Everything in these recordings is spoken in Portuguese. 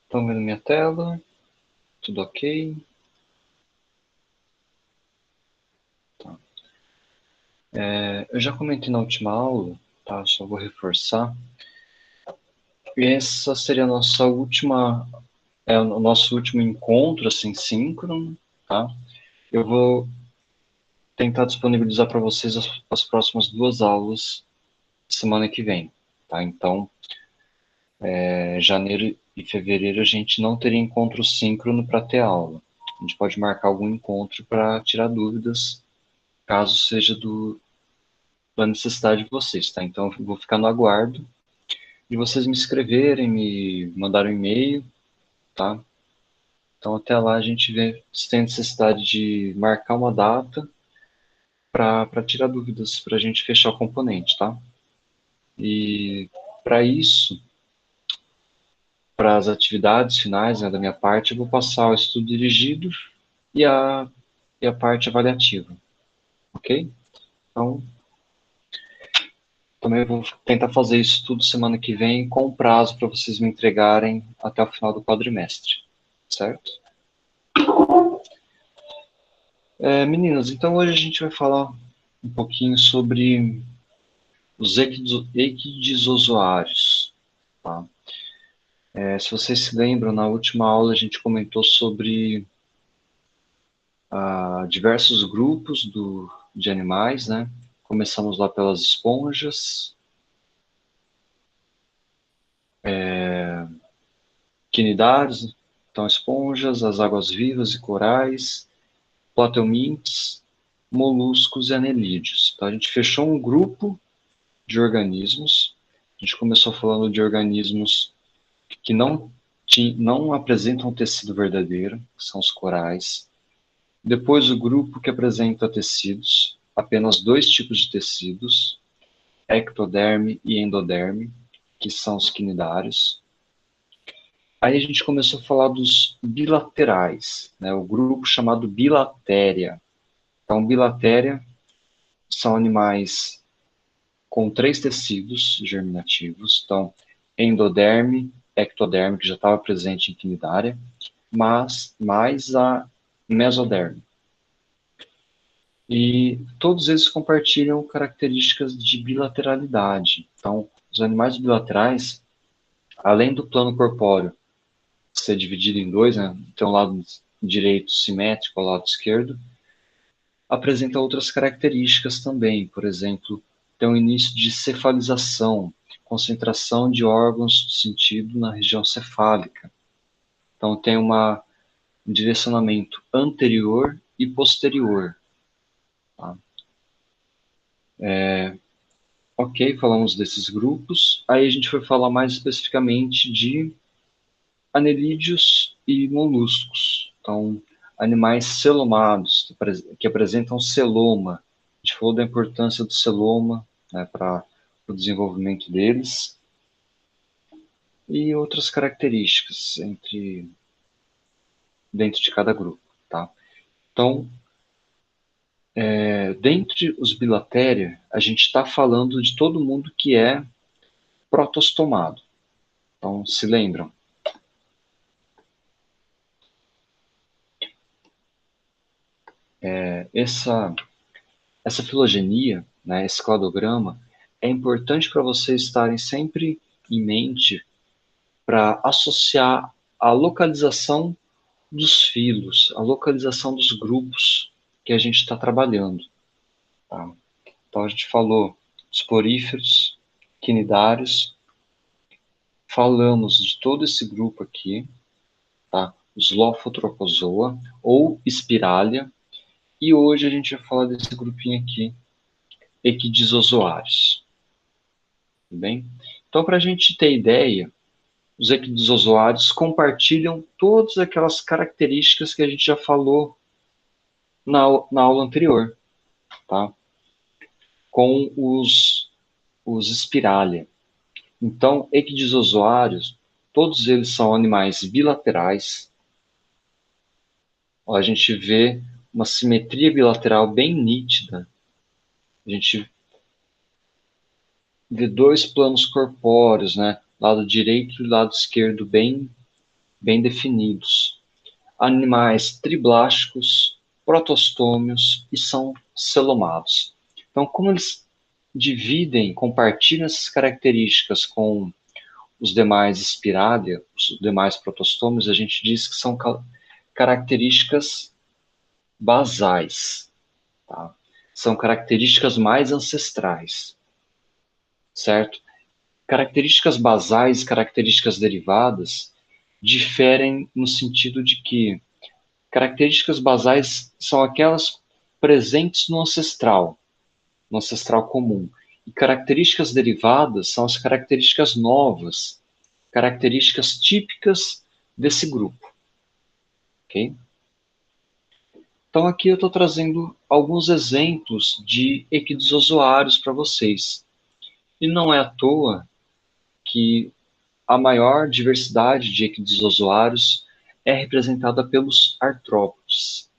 Estão vendo minha tela? Tudo ok? Tá. Eu já comentei na última aula, tá? Só vou reforçar. Essa seria a nossa última, o nosso último encontro, assim, síncrono, tá? Eu vou tentar disponibilizar para vocês as próximas 2 aulas semana que vem, tá? Então, janeiro e fevereiro a gente não teria encontro síncrono para ter aula. A gente pode marcar algum encontro para tirar dúvidas, caso seja da necessidade de vocês, tá? Então, eu vou ficar no aguardo de vocês me escreverem, me mandarem um e-mail, tá? Então, até lá a gente vê se tem necessidade de marcar uma data para tirar dúvidas, para a gente fechar o componente, tá? E para isso, para as atividades finais, né, da minha parte, eu vou passar o estudo dirigido e a parte avaliativa, ok? Então, também vou tentar fazer isso tudo semana que vem, com prazo para vocês me entregarem até o final do quadrimestre, certo? Meninas, então hoje a gente vai falar um pouquinho sobre os equidisozoários, tá? Se vocês se lembram, na última aula a gente comentou sobre diversos grupos de animais, né? Começamos lá pelas esponjas, quinidários, então esponjas, as águas-vivas e corais, plateumintes, moluscos e anelídeos. Então a gente fechou um grupo de organismos. A gente começou falando de organismos que não apresentam tecido verdadeiro, que são os corais. Depois o grupo que apresenta tecidos, apenas 2 tipos de tecidos, ectoderme e endoderme, que são os quinidários. Aí a gente começou a falar dos bilaterais, né, o grupo chamado bilatéria. Então, bilatéria são animais com 3 tecidos germinativos. Então, endoderme, ectoderme, que já estava presente em quinidária, mas mais a mesoderme. E todos eles compartilham características de bilateralidade. Então, os animais bilaterais, além do plano corpóreo ser dividido em dois, né, tem um lado direito simétrico ao lado esquerdo, apresenta outras características também. Por exemplo, tem um início de cefalização, concentração de órgãos do sentido na região cefálica. Então, tem um direcionamento anterior e posterior. Tá? Ok, falamos desses grupos. Aí a gente foi falar mais especificamente de anelídeos e moluscos. Então, animais celomados, que apresentam celoma. A gente falou da importância do celoma, né, para o desenvolvimento deles. E outras características dentro de cada grupo. Tá? Então, dentre os bilatéria, a gente está falando de todo mundo que é protostomado. Então, se lembram? Essa filogenia, né, esse cladograma, é importante para vocês estarem sempre em mente para associar a localização dos filos, a localização dos grupos que a gente está trabalhando. Tá? Então, a gente falou esporíferos, quinidários, falamos de todo esse grupo aqui, tá? Os Lophotropozoa ou Spiralia, e hoje a gente vai falar desse grupinho aqui, Equidisozoários. Tudo bem? Então, para a gente ter ideia, os equidisozoários compartilham todas aquelas características que a gente já falou na aula anterior, tá? Com os Spiralia. Então, equidisozoários, todos eles são animais bilaterais. Ó, a gente vê uma simetria bilateral bem nítida. A gente vê dois planos corpóreos, né? Lado direito e lado esquerdo bem definidos. Animais triblásticos, protostômios e são celomados. Então, como eles dividem, compartilham essas características com os demais Spiralia, os demais protostômios, a gente diz que são características basais, tá? São características mais ancestrais, certo? Características basais e características derivadas diferem no sentido de que características basais são aquelas presentes no ancestral comum. E características derivadas são as características novas, características típicas desse grupo. Ok? Então aqui eu estou trazendo alguns exemplos de equidizozoários para vocês. E não é à toa que a maior diversidade de equidizozoários é representada pelos artrópodes.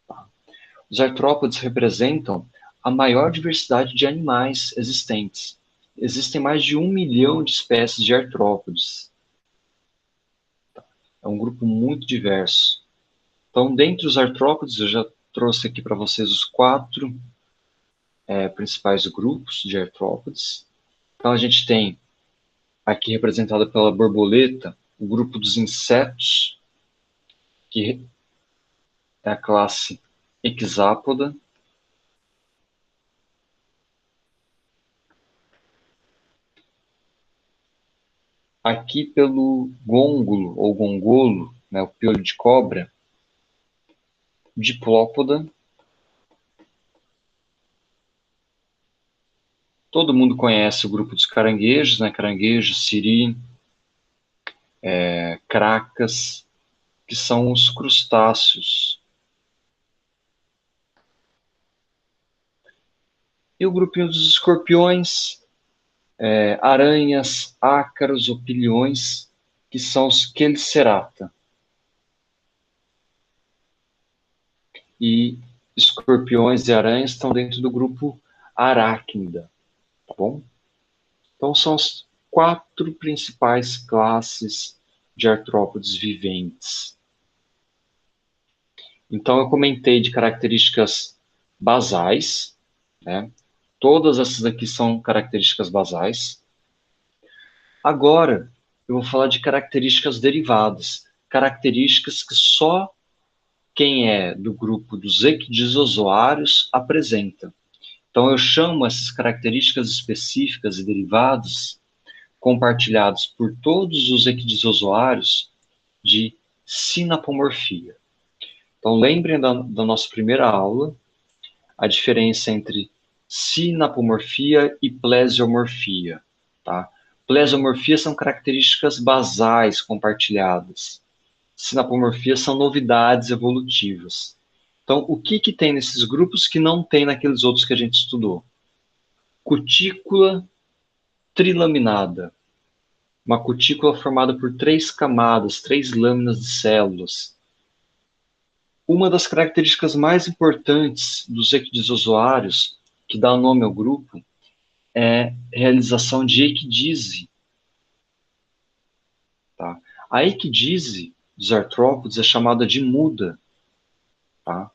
Tá? Os artrópodes representam a maior diversidade de animais existentes. Existem mais de 1 milhão de espécies de artrópodes. É um grupo muito diverso. Então, dentre os artrópodes, eu já trouxe aqui para vocês os 4 principais grupos de artrópodes. Então, a gente tem aqui representado pela borboleta o grupo dos insetos, que é a classe Hexápoda. Aqui pelo gôngulo ou gongolo, né, o piolho de cobra, Diplópoda. Todo mundo conhece o grupo dos caranguejos, né? Caranguejo, siri, cracas, que são os crustáceos. E o grupinho dos escorpiões, aranhas, ácaros, opiliões, que são os Chelicerata. E escorpiões e aranhas estão dentro do grupo Arachnida, tá bom? Então são as 4 principais classes de artrópodes viventes. Então eu comentei de características basais, né? Todas essas aqui são características basais. Agora eu vou falar de características derivadas, características que só quem é do grupo dos equidizozoários apresenta. Então, eu chamo essas características específicas e derivados compartilhados por todos os equidizozoários de sinapomorfia. Então, lembrem da nossa primeira aula, a diferença entre sinapomorfia e plesiomorfia. Tá? Plesiomorfia são características basais compartilhadas. Sinapomorfia são novidades evolutivas. Então, o que tem nesses grupos que não tem naqueles outros que a gente estudou? Cutícula trilaminada. Uma cutícula formada por 3 camadas, 3 lâminas de células. Uma das características mais importantes dos equidizozoários, que dá nome ao grupo, é a realização de equidise. Tá? A equidise dos artrópodes é chamada de muda. Tá?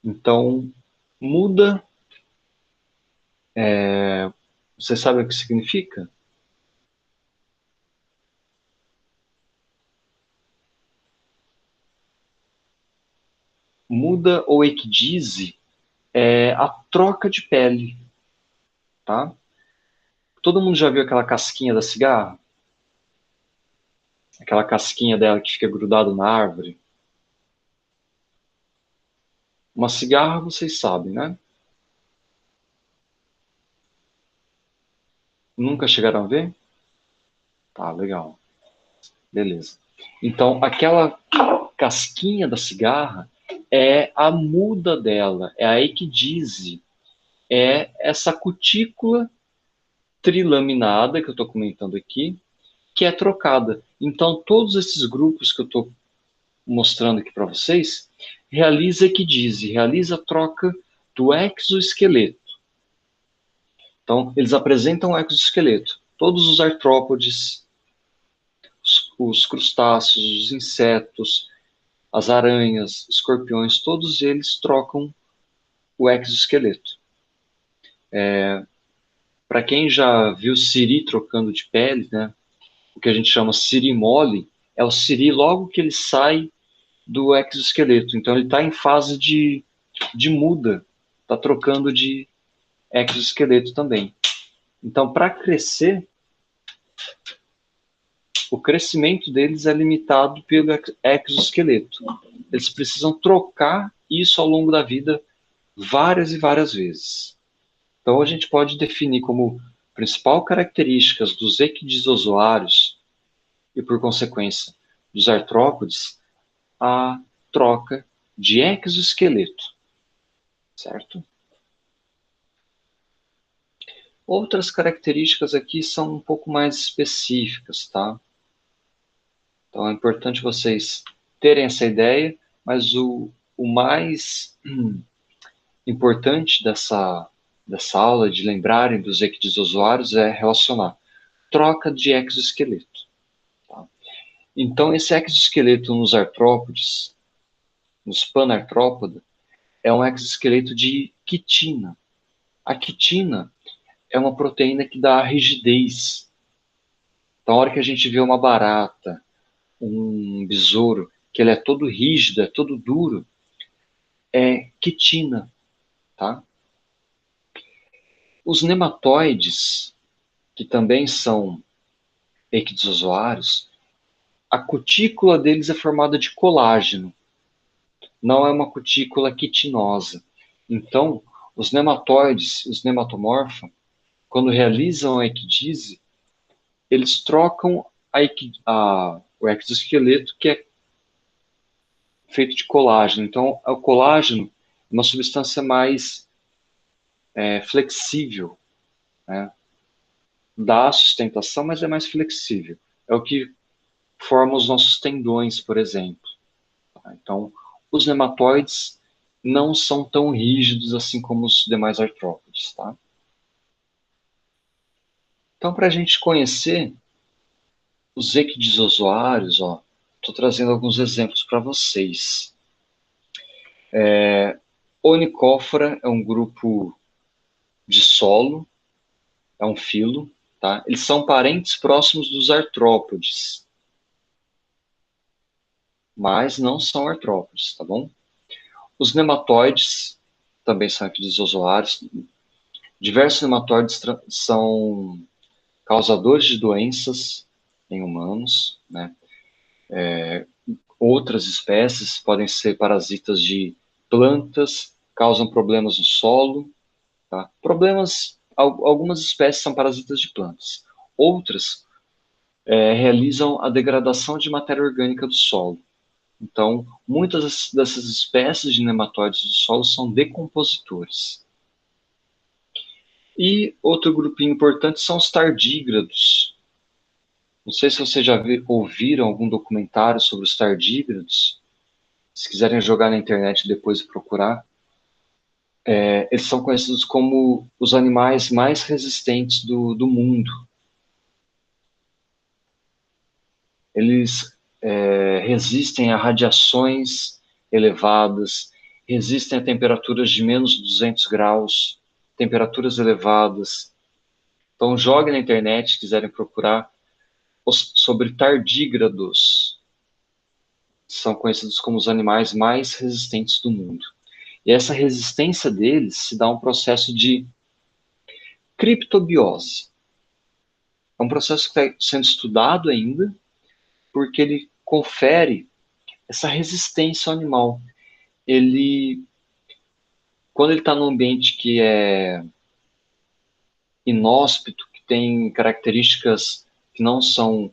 Então, muda, você sabe o que significa? Muda ou equidise é a troca de pele. Tá? Todo mundo já viu aquela casquinha da cigarra? Aquela casquinha dela que fica grudado na árvore? Uma cigarra, vocês sabem, né? Nunca chegaram a ver? Tá, legal. Beleza. Então, aquela casquinha da cigarra é a muda dela, é a equidise, é essa cutícula trilaminada que eu estou comentando aqui, que é trocada. Então, todos esses grupos que eu estou mostrando aqui para vocês, realiza equidise, realiza a troca do exoesqueleto. Então, eles apresentam o exoesqueleto. Todos os artrópodes, os crustáceos, os insetos, as aranhas, escorpiões, todos eles trocam o exoesqueleto. Para quem já viu siri trocando de pele, né, o que a gente chama siri mole, é o siri logo que ele sai do exoesqueleto. Então, ele está em fase de muda, está trocando de exoesqueleto também. Então, para crescer, o crescimento deles é limitado pelo exoesqueleto. Eles precisam trocar isso ao longo da vida várias e várias vezes. Então, a gente pode definir como principal características dos equidisossoários e, por consequência, dos artrópodes, a troca de exoesqueleto, certo? Outras características aqui são um pouco mais específicas, tá? Então é importante vocês terem essa ideia, mas o mais importante dessa aula, de lembrarem dos equidisossoários, é relacionar troca de exoesqueleto. Tá? Então, esse exoesqueleto nos artrópodes, nos panartrópoda, é um exoesqueleto de quitina. A quitina é uma proteína que dá rigidez. Então, a hora que a gente vê uma barata, um besouro, que ele é todo rígido, é todo duro, é quitina, tá? Os nematóides, que também são equidisossoários, a cutícula deles é formada de colágeno, não é uma cutícula quitinosa. Então, os nematóides, os nematomorfa, quando realizam a equidise, eles trocam o exoesqueleto, que é feito de colágeno. Então, o colágeno é uma substância mais flexível, né? Dá sustentação, mas é mais flexível. É o que forma os nossos tendões, por exemplo. Tá? Então, os nematóides não são tão rígidos assim como os demais artrópodes. Tá? Então, para a gente conhecer os equidisossoários, estou trazendo alguns exemplos para vocês. Onychophora é um grupo de solo, é um filo, tá? Eles são parentes próximos dos artrópodes, mas não são artrópodes, tá bom? Os nematóides também são equidisossoários. Diversos nematóides são causadores de doenças em humanos, né? Outras espécies podem ser parasitas de plantas, causam problemas no solo, tá? Algumas espécies são parasitas de plantas. Outras realizam a degradação de matéria orgânica do solo. Então, muitas dessas espécies de nematóides do solo são decompositores. E outro grupinho importante são os tardígrados. Não sei se vocês já ouviram algum documentário sobre os tardígrados. Se quiserem jogar na internet depois e procurar. Eles são conhecidos como os animais mais resistentes do mundo. Eles resistem a radiações elevadas, resistem a temperaturas de menos 200 graus, temperaturas elevadas. Então, joguem na internet, se quiserem procurar, sobre tardígrados. São conhecidos como os animais mais resistentes do mundo. E essa resistência deles se dá um processo de criptobiose. É um processo que está sendo estudado ainda, porque ele confere essa resistência ao animal. Quando ele está num ambiente que é inóspito, que tem características que não são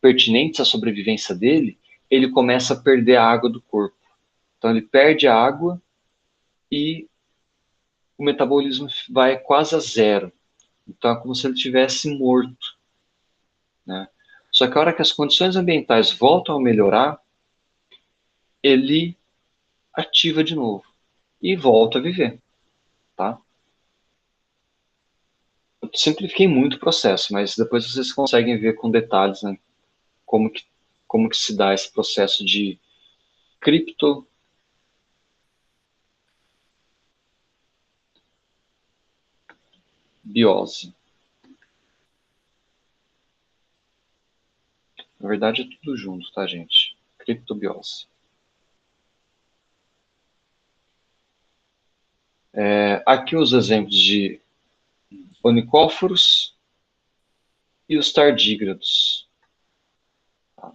pertinentes à sobrevivência dele, ele começa a perder a água do corpo. Então ele perde a água e o metabolismo vai quase a zero. Então é como se ele tivesse morto, né? Só que a hora que as condições ambientais voltam a melhorar, ele ativa de novo e volta a viver, tá? simplifiquei muito o processo, mas depois vocês conseguem ver com detalhes, né, como que se dá esse processo de criptobiose. Na verdade, é tudo junto, tá, gente? Criptobiose. Aqui os exemplos de onicóforos e os tardígrados, tá?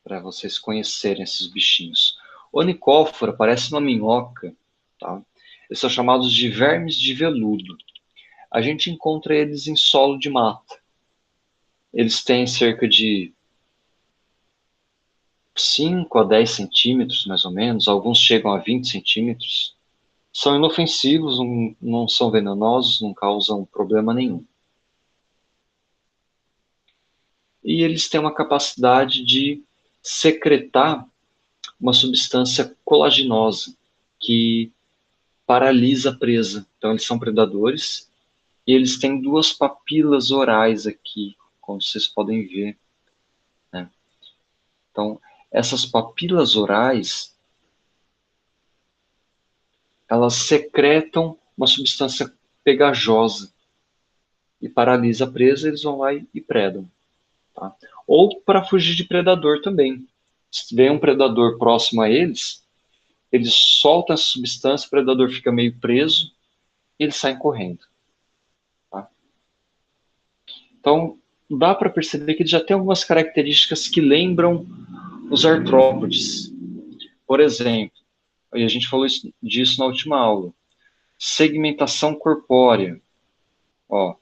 Para vocês conhecerem esses bichinhos. Onicófora parece uma minhoca, tá? Eles são chamados de vermes de veludo. A gente encontra eles em solo de mata. Eles têm cerca de 5 a 10 centímetros, mais ou menos. Alguns chegam a 20 centímetros. São inofensivos, não são venenosos, não causam problema nenhum. E eles têm uma capacidade de secretar uma substância colaginosa que paralisa a presa. Então, eles são predadores e eles têm duas papilas orais aqui, como vocês podem ver, né? Então, essas papilas orais, elas secretam uma substância pegajosa e paralisa a presa, eles vão lá e predam. Tá? Ou para fugir de predador também. Se vem um predador próximo a eles soltam essa substância, o predador fica meio preso e eles saem correndo. Tá? Então, dá para perceber que ele já tem algumas características que lembram os artrópodes. Por exemplo, e a gente falou disso na última aula, segmentação corpórea. Ó,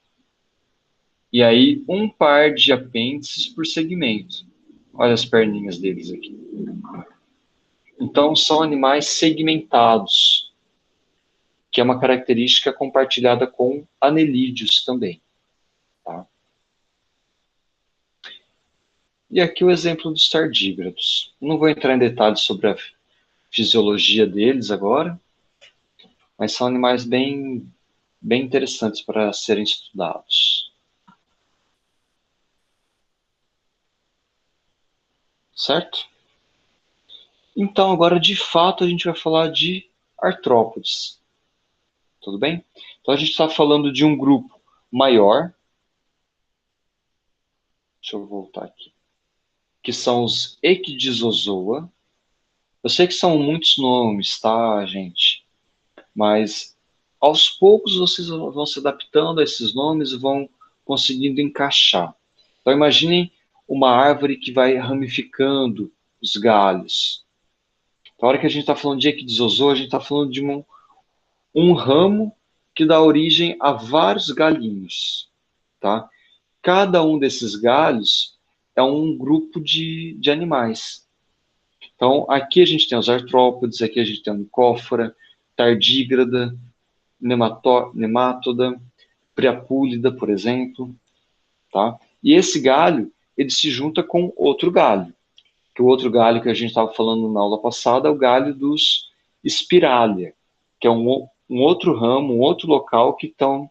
e aí, um par de apêndices por segmento. Olha as perninhas deles aqui. Então, são animais segmentados, que é uma característica compartilhada com anelídeos também. Tá? E aqui o exemplo dos tardígrados. Não vou entrar em detalhes sobre a fisiologia deles agora, mas são animais bem interessantes para serem estudados. Certo? Então, agora, de fato, a gente vai falar de artrópodes. Tudo bem? Então, a gente está falando de um grupo maior. Deixa eu voltar aqui. Que são os Ecdysozoa. Eu sei que são muitos nomes, tá, gente? Mas, aos poucos, vocês vão se adaptando a esses nomes e vão conseguindo encaixar. Então, imaginem uma árvore que vai ramificando os galhos. Na hora que a gente está falando de Ecdysozoa, a gente está falando de um ramo que dá origem a vários galinhos, tá? Cada um desses galhos é um grupo de animais. Então, aqui a gente tem os artrópodes, aqui a gente tem a micófora, tardígrada, nemátoda, priapúlida, por exemplo, tá? E esse galho, ele se junta com outro galho, que o outro galho que a gente estava falando na aula passada é o galho dos Spiralia, que é um outro ramo, um outro local que estão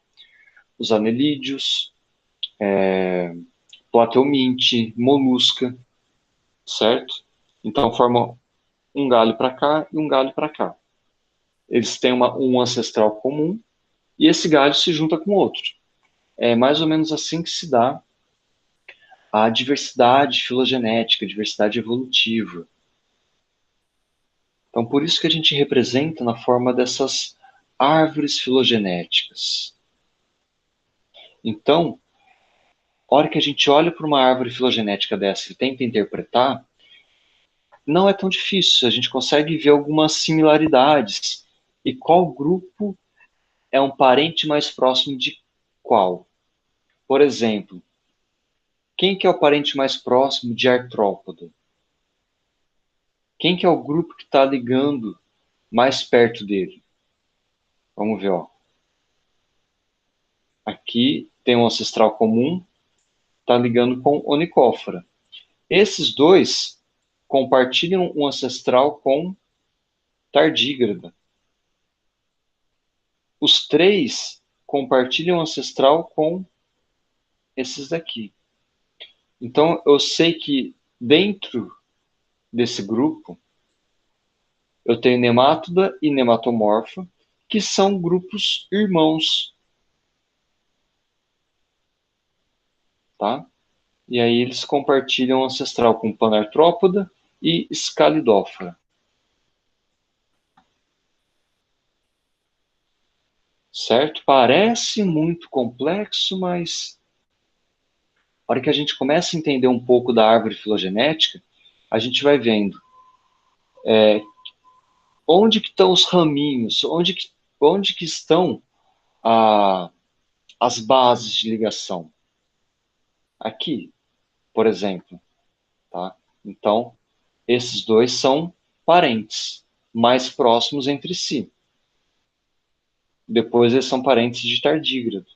os anelídeos, plateuminte, molusca, certo? Então forma um galho para cá e um galho para cá. Eles têm um ancestral comum e esse galho se junta com outro. É mais ou menos assim que se dá a diversidade filogenética, a diversidade evolutiva. Então, por isso que a gente representa na forma dessas árvores filogenéticas. Então, a hora que a gente olha para uma árvore filogenética dessa e tenta interpretar, não é tão difícil, a gente consegue ver algumas similaridades. E qual grupo é um parente mais próximo de qual? Por exemplo, quem que é o parente mais próximo de artrópodo? Quem que é o grupo que está ligando mais perto dele? Vamos ver, ó. Aqui tem um ancestral comum, está ligando com onicófora. Esses dois compartilham um ancestral com tardígrada. Os três compartilham ancestral com esses daqui. Então, eu sei que dentro desse grupo, eu tenho nemátoda e nematomorfa, que são grupos irmãos. Tá? E aí eles compartilham ancestral com Panartrópoda e Scalidófora. Certo? Parece muito complexo, mas na hora que a gente começa a entender um pouco da árvore filogenética, a gente vai vendo onde que estão os raminhos, onde que estão as bases de ligação. Aqui, por exemplo. Tá? Então, esses dois são parentes, mais próximos entre si. Depois eles são parentes de tardígrado.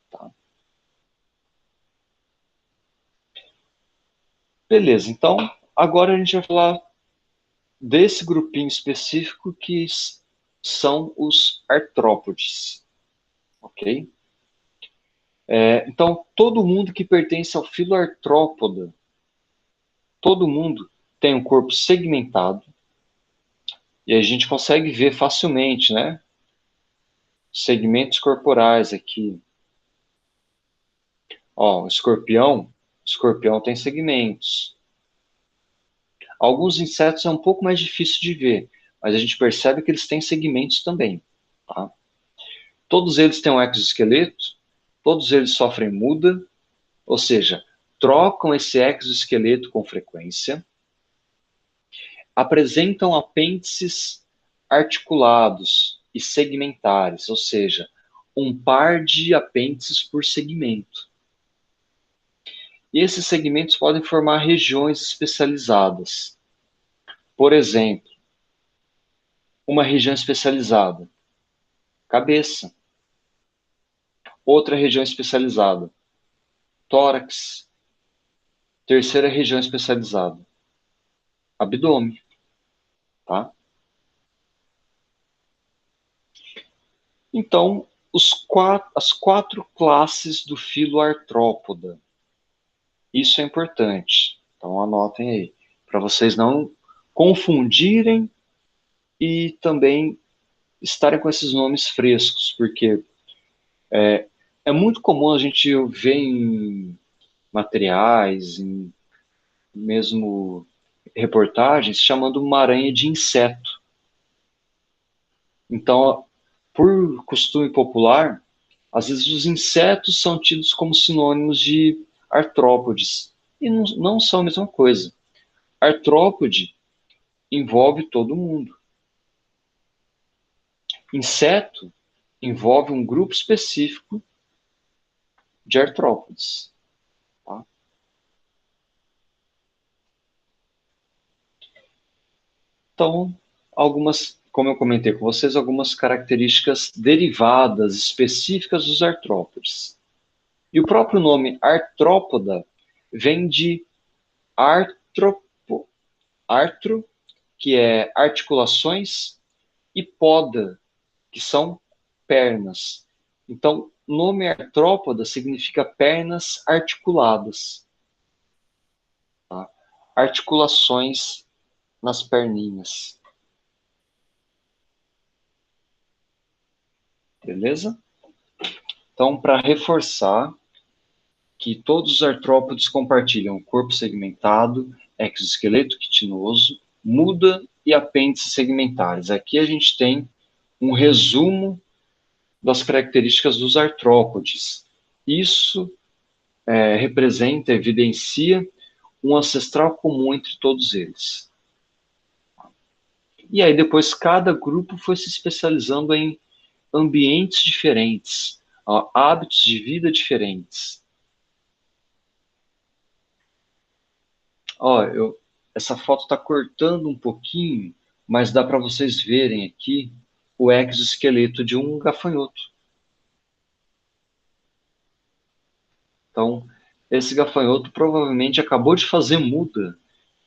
Tá? Beleza, então agora a gente vai falar desse grupinho específico que são os artrópodes. Ok? Então, todo mundo que pertence ao filo artrópoda, todo mundo tem um corpo segmentado, e a gente consegue ver facilmente, né? Segmentos corporais aqui. Ó, escorpião tem segmentos. Alguns insetos é um pouco mais difícil de ver, mas a gente percebe que eles têm segmentos também. Tá? Todos eles têm um exoesqueleto, todos eles sofrem muda, ou seja, trocam esse exoesqueleto com frequência, apresentam apêndices articulados e segmentares, ou seja, um par de apêndices por segmento. E esses segmentos podem formar regiões especializadas. Por exemplo, uma região especializada, cabeça. Outra região especializada, tórax. Terceira região especializada, abdômen. Tá? Então, as quatro classes do filo artrópoda. Isso é importante. Então, anotem aí, para vocês não confundirem e também estarem com esses nomes frescos, porque é muito comum a gente ver em materiais, em mesmo reportagens, chamando uma aranha de inseto. Então, por costume popular, às vezes os insetos são tidos como sinônimos de artrópodes, e não são a mesma coisa. Artrópode envolve todo mundo. Inseto envolve um grupo específico de artrópodes. Tá? Então, como eu comentei com vocês, algumas características derivadas específicas dos artrópodes. E o próprio nome artrópoda vem de artro, que é articulações, e poda, que são pernas. Então, nome artrópoda significa pernas articuladas. Tá? Articulações nas perninhas. Beleza? Então, para reforçar que todos os artrópodes compartilham corpo segmentado, exoesqueleto quitinoso, muda e apêndices segmentares. Aqui a gente tem um resumo das características dos artrópodes. Isso representa, evidencia um ancestral comum entre todos eles. E aí depois cada grupo foi se especializando em ambientes diferentes, hábitos de vida diferentes. Ó, essa foto está cortando um pouquinho, mas dá para vocês verem aqui o exoesqueleto de um gafanhoto. Então, esse gafanhoto provavelmente acabou de fazer muda.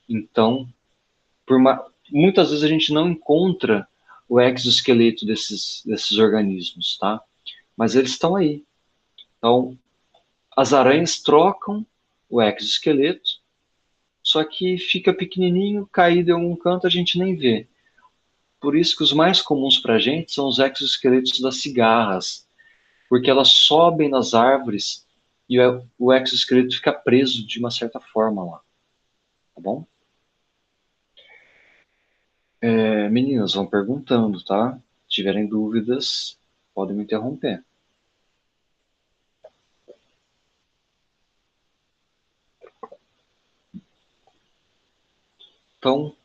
Então, muitas vezes a gente não encontra o exoesqueleto desses organismos, tá? mas eles estão aí. Então, as aranhas trocam o exoesqueleto, só que fica pequenininho, caído em algum canto, a gente nem vê. Por isso que os mais comuns para a gente são os exoesqueletos das cigarras, porque elas sobem nas árvores e o exoesqueleto fica preso de uma certa forma lá. Tá bom? Meninas, vão perguntando, tá? Se tiverem dúvidas, podem me interromper. Então,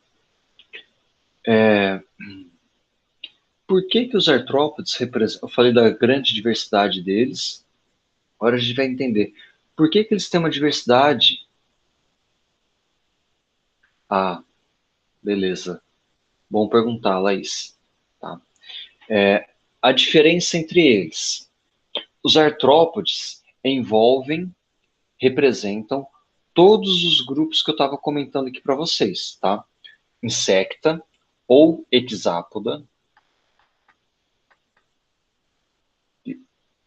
por que que os artrópodes representam... Eu falei da grande diversidade deles, agora a gente vai entender. Por que que eles têm uma diversidade? Ah, beleza. Bom perguntar, Laís. Tá. A diferença entre eles. Os artrópodes envolvem, representam todos os grupos que eu estava comentando aqui para vocês, tá? Insecta ou hexápoda,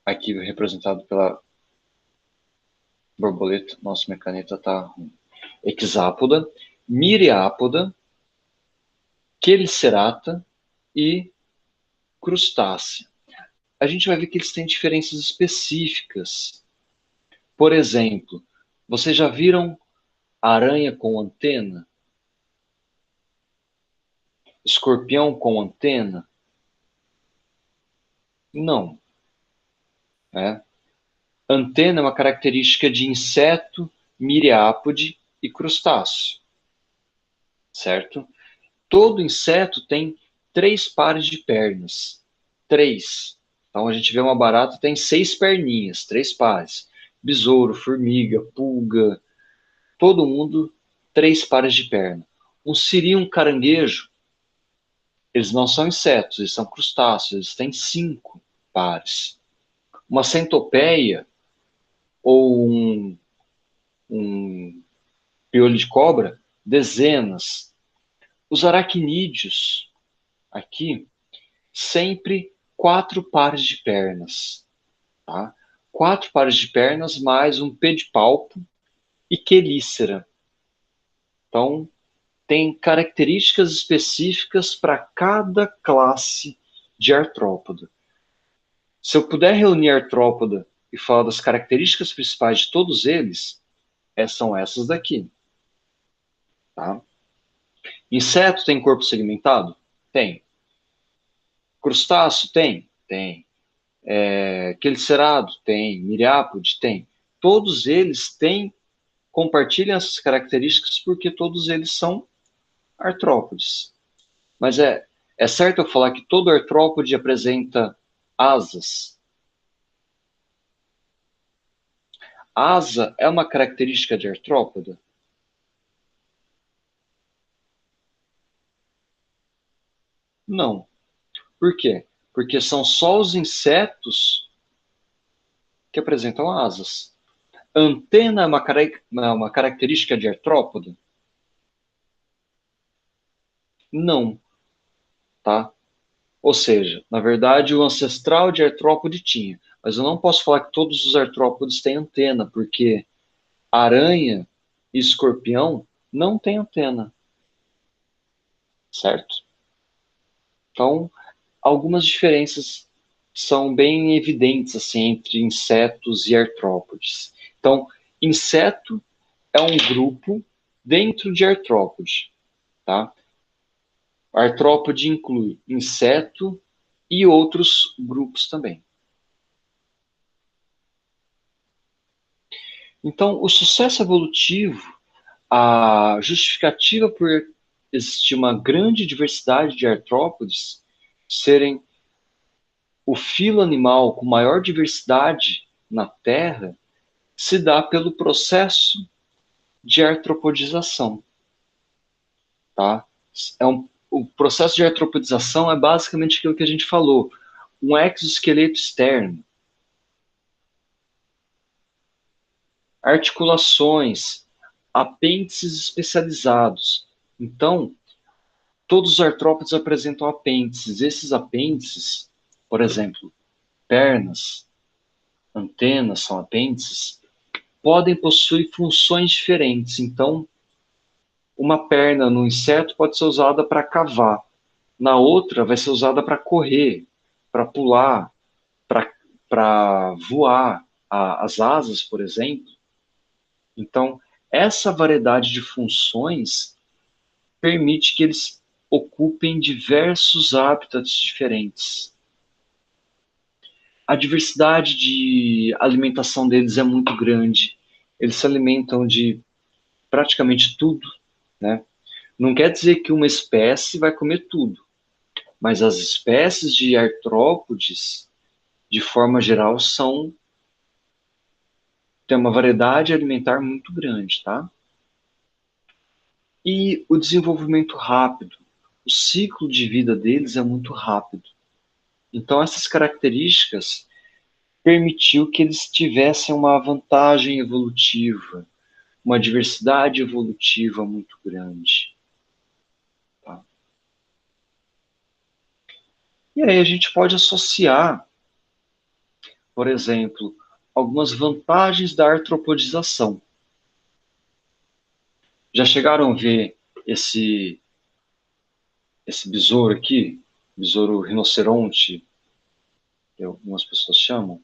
aqui representado pela borboleta. Nossa, minha caneta tá ruim. Hexápoda, miriápoda, quelicerata e crustácea. A gente vai ver que eles têm diferenças específicas. Por exemplo, vocês já viram aranha com antena? Escorpião com antena? Não. Né? Antena é uma característica de inseto, miriápode e crustáceo. Certo? Todo inseto tem 3 pares de pernas. 3. Então a gente vê uma barata tem 6 perninhas, 3 pares. Besouro, formiga, pulga, todo mundo 3 pares de perna. Um siri e um caranguejo, eles não são insetos, eles são crustáceos, eles têm 5 pares. Uma centopeia ou um piolho de cobra, dezenas. Os aracnídeos, aqui, sempre 4 pares de pernas. Tá? 4 pares de pernas mais um pedipalpo e quelícera. Então, tem características específicas para cada classe de artrópoda. Se eu puder reunir artrópoda e falar das características principais de todos eles, são essas daqui. Tá? Inseto tem corpo segmentado? Tem. Crustáceo? Tem? Tem. Quelicerado? Tem. Miriápode? Tem. Todos eles compartilham essas características porque todos eles são artrópodes. Mas é certo eu falar que todo artrópode apresenta asas? Asa é uma característica de artrópoda? Não. Por quê? Porque são só os insetos que apresentam asas. Antena é uma característica de artrópoda? Não, tá? Ou seja, na verdade, o ancestral de artrópode tinha. Mas eu não posso falar que todos os artrópodes têm antena, porque aranha e escorpião não têm antena, certo? Então, algumas diferenças são bem evidentes assim entre insetos e artrópodes. Então, inseto é um grupo dentro de artrópode, tá? Artrópode inclui inseto e outros grupos também. Então, o sucesso evolutivo, a justificativa por existir uma grande diversidade de artrópodes serem o filo animal com maior diversidade na Terra se dá pelo processo de artropodização. Tá? O processo de artropodização é basicamente aquilo que a gente falou, um exoesqueleto externo, articulações, apêndices especializados. Então, todos os artrópodes apresentam apêndices. Esses apêndices, por exemplo, pernas, antenas, são apêndices, podem possuir funções diferentes. Então, uma perna no inseto pode ser usada para cavar, na outra vai ser usada para correr, para pular, para voar, as asas, por exemplo. Então, essa variedade de funções permite que eles ocupem diversos hábitats diferentes. A diversidade de alimentação deles é muito grande. Eles se alimentam de praticamente tudo, né? Não quer dizer que uma espécie vai comer tudo, mas as espécies de artrópodes, de forma geral, têm uma variedade alimentar muito grande, tá? E o desenvolvimento rápido, o ciclo de vida deles é muito rápido. Então, essas características permitiu que eles tivessem uma vantagem evolutiva, uma diversidade evolutiva muito grande. Tá? E aí a gente pode associar, por exemplo, algumas vantagens da artropodização. Já chegaram a ver esse besouro aqui? Besouro rinoceronte, que algumas pessoas chamam?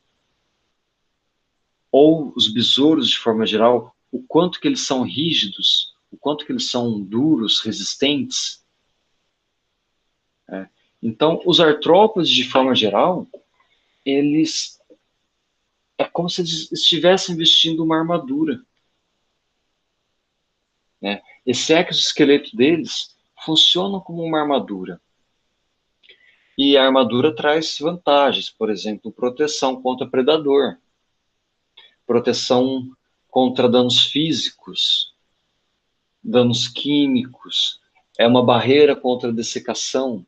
Ou os besouros, de forma geral, o quanto que eles são rígidos, o quanto que eles são duros, resistentes. Né? Então, os artrópodes, de forma geral, eles é como se eles estivessem vestindo uma armadura. Né? Esse exoesqueleto deles funciona como uma armadura. E a armadura traz vantagens, por exemplo, proteção contra predador, proteção contra danos físicos, danos químicos, é uma barreira contra a dessecação.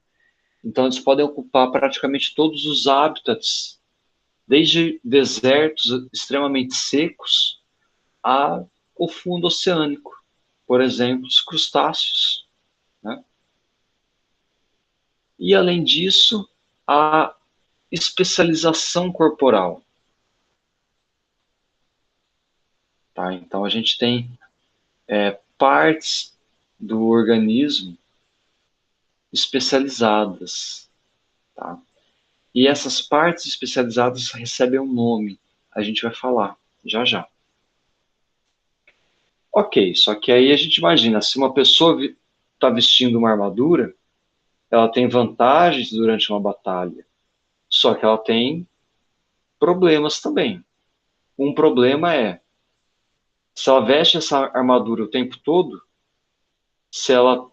Então, eles podem ocupar praticamente todos os hábitats, desde desertos extremamente secos ao fundo oceânico. Por exemplo, os crustáceos. Né? E, além disso, a especialização corporal. Tá? Então, a gente tem partes do organismo especializadas. Tá? E essas partes especializadas recebem um nome. A gente vai falar já já. Ok, só que aí a gente imagina, se uma pessoa está vestindo uma armadura, ela tem vantagens durante uma batalha, só que ela tem problemas também. Um problema é, se ela veste essa armadura o tempo todo, se ela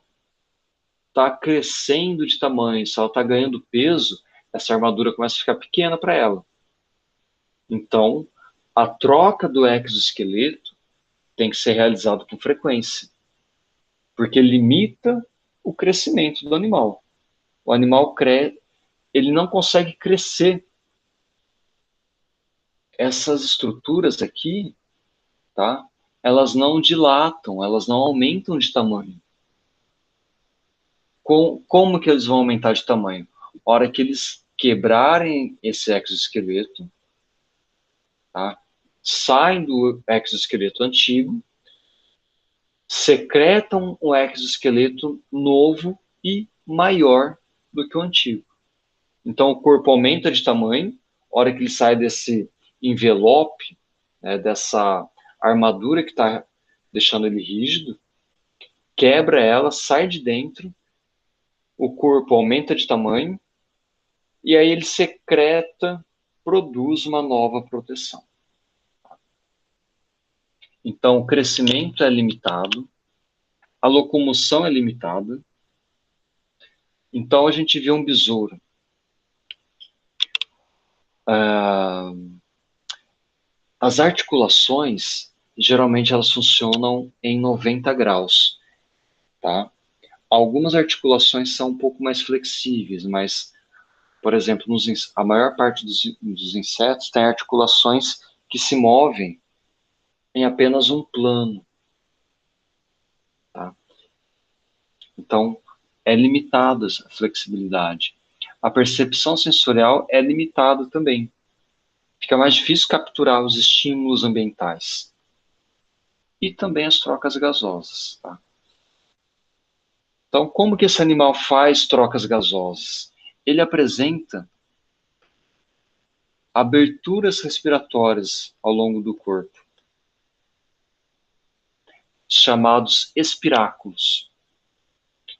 está crescendo de tamanho, se ela está ganhando peso, essa armadura começa a ficar pequena para ela. Então, a troca do exoesqueleto tem que ser realizada com frequência, porque limita o crescimento do animal. O animal ele não consegue crescer. Essas estruturas aqui, tá? Elas não dilatam, elas não aumentam de tamanho. Como que eles vão aumentar de tamanho? A hora que eles quebrarem esse exoesqueleto, tá? Saem do exoesqueleto antigo, secretam um exoesqueleto novo e maior do que o antigo. Então o corpo aumenta de tamanho, a hora que ele sai desse envelope, né, dessa armadura que está deixando ele rígido, quebra ela, sai de dentro, o corpo aumenta de tamanho, e aí ele secreta, produz uma nova proteção. Então, o crescimento é limitado, a locomoção é limitada. Então, a gente vê um besouro. As articulações, geralmente, elas funcionam em 90 graus. Tá? Algumas articulações são um pouco mais flexíveis, mas, por exemplo, a maior parte dos insetos tem articulações que se movem em apenas um plano. Tá? Então, é limitada a flexibilidade. a percepção sensorial é limitada também. Fica mais difícil capturar os estímulos ambientais. E também as trocas gasosas. Tá? Então, como que esse animal faz trocas gasosas? Ele apresenta aberturas respiratórias ao longo do corpo, chamados espiráculos.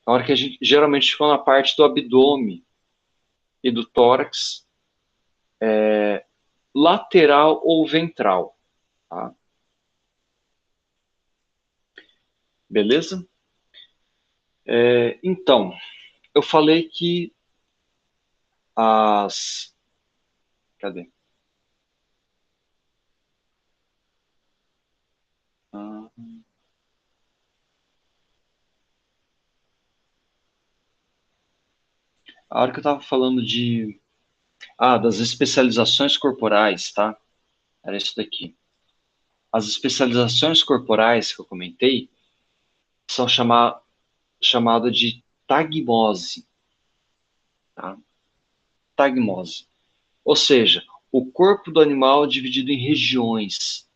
Na hora que a gente geralmente fica na parte do abdômen e do tórax, lateral ou ventral. Tá? Beleza? Então, eu falei que as... Cadê? A hora que eu estava falando das especializações corporais, tá? Era isso daqui. As especializações corporais que eu comentei são chamadas de tagmose. Tá? Tagmose. Ou seja, o corpo do animal é dividido em regiões.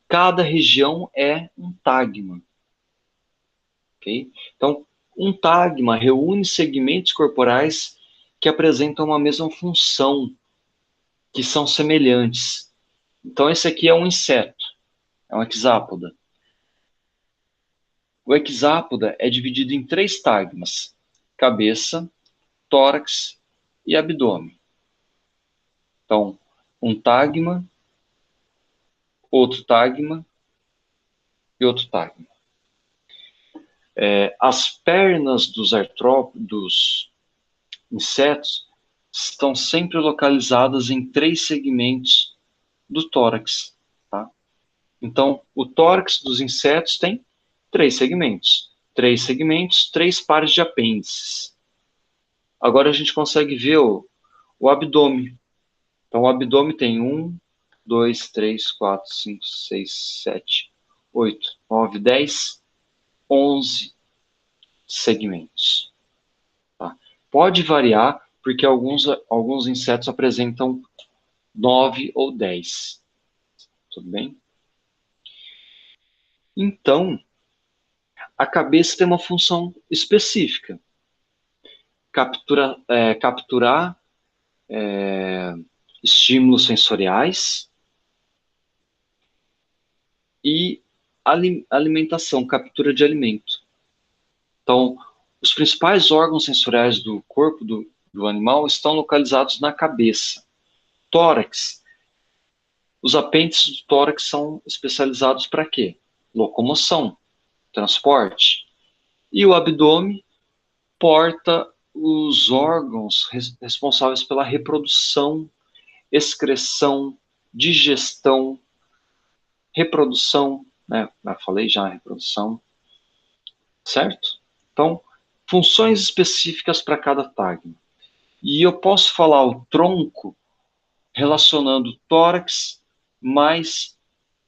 Cada região é um tagma. Okay? Então, um tagma reúne segmentos corporais que apresentam uma mesma função, que são semelhantes. Então, esse aqui é um inseto, é um hexápoda. O hexápoda é dividido em 3 tagmas: cabeça, tórax e abdômen. Então, um tagma, outro tagma e outro tagma. As pernas dos insetos estão sempre localizadas em 3 segmentos do tórax. Tá? Então, o tórax dos insetos tem 3 segmentos. 3 segmentos, 3 pares de apêndices. Agora a gente consegue ver o abdômen. Então, o abdômen tem 1, 2, 3, 4, 5, 6, 7, 8, 9, 10, 11 segmentos. Tá? Pode variar, porque alguns insetos apresentam 9 ou 10. Tudo bem? Então, a cabeça tem uma função específica. Capturar estímulos sensoriais e alimentação, captura de alimento. Então, os principais órgãos sensoriais do corpo do animal estão localizados na cabeça. Tórax. Os apêndices do tórax são especializados para quê? Locomoção, transporte. E o abdômen porta os órgãos responsáveis pela reprodução, excreção, digestão, reprodução, né? Eu falei já reprodução, certo? Então, funções específicas para cada tagma. E eu posso falar o tronco relacionando tórax mais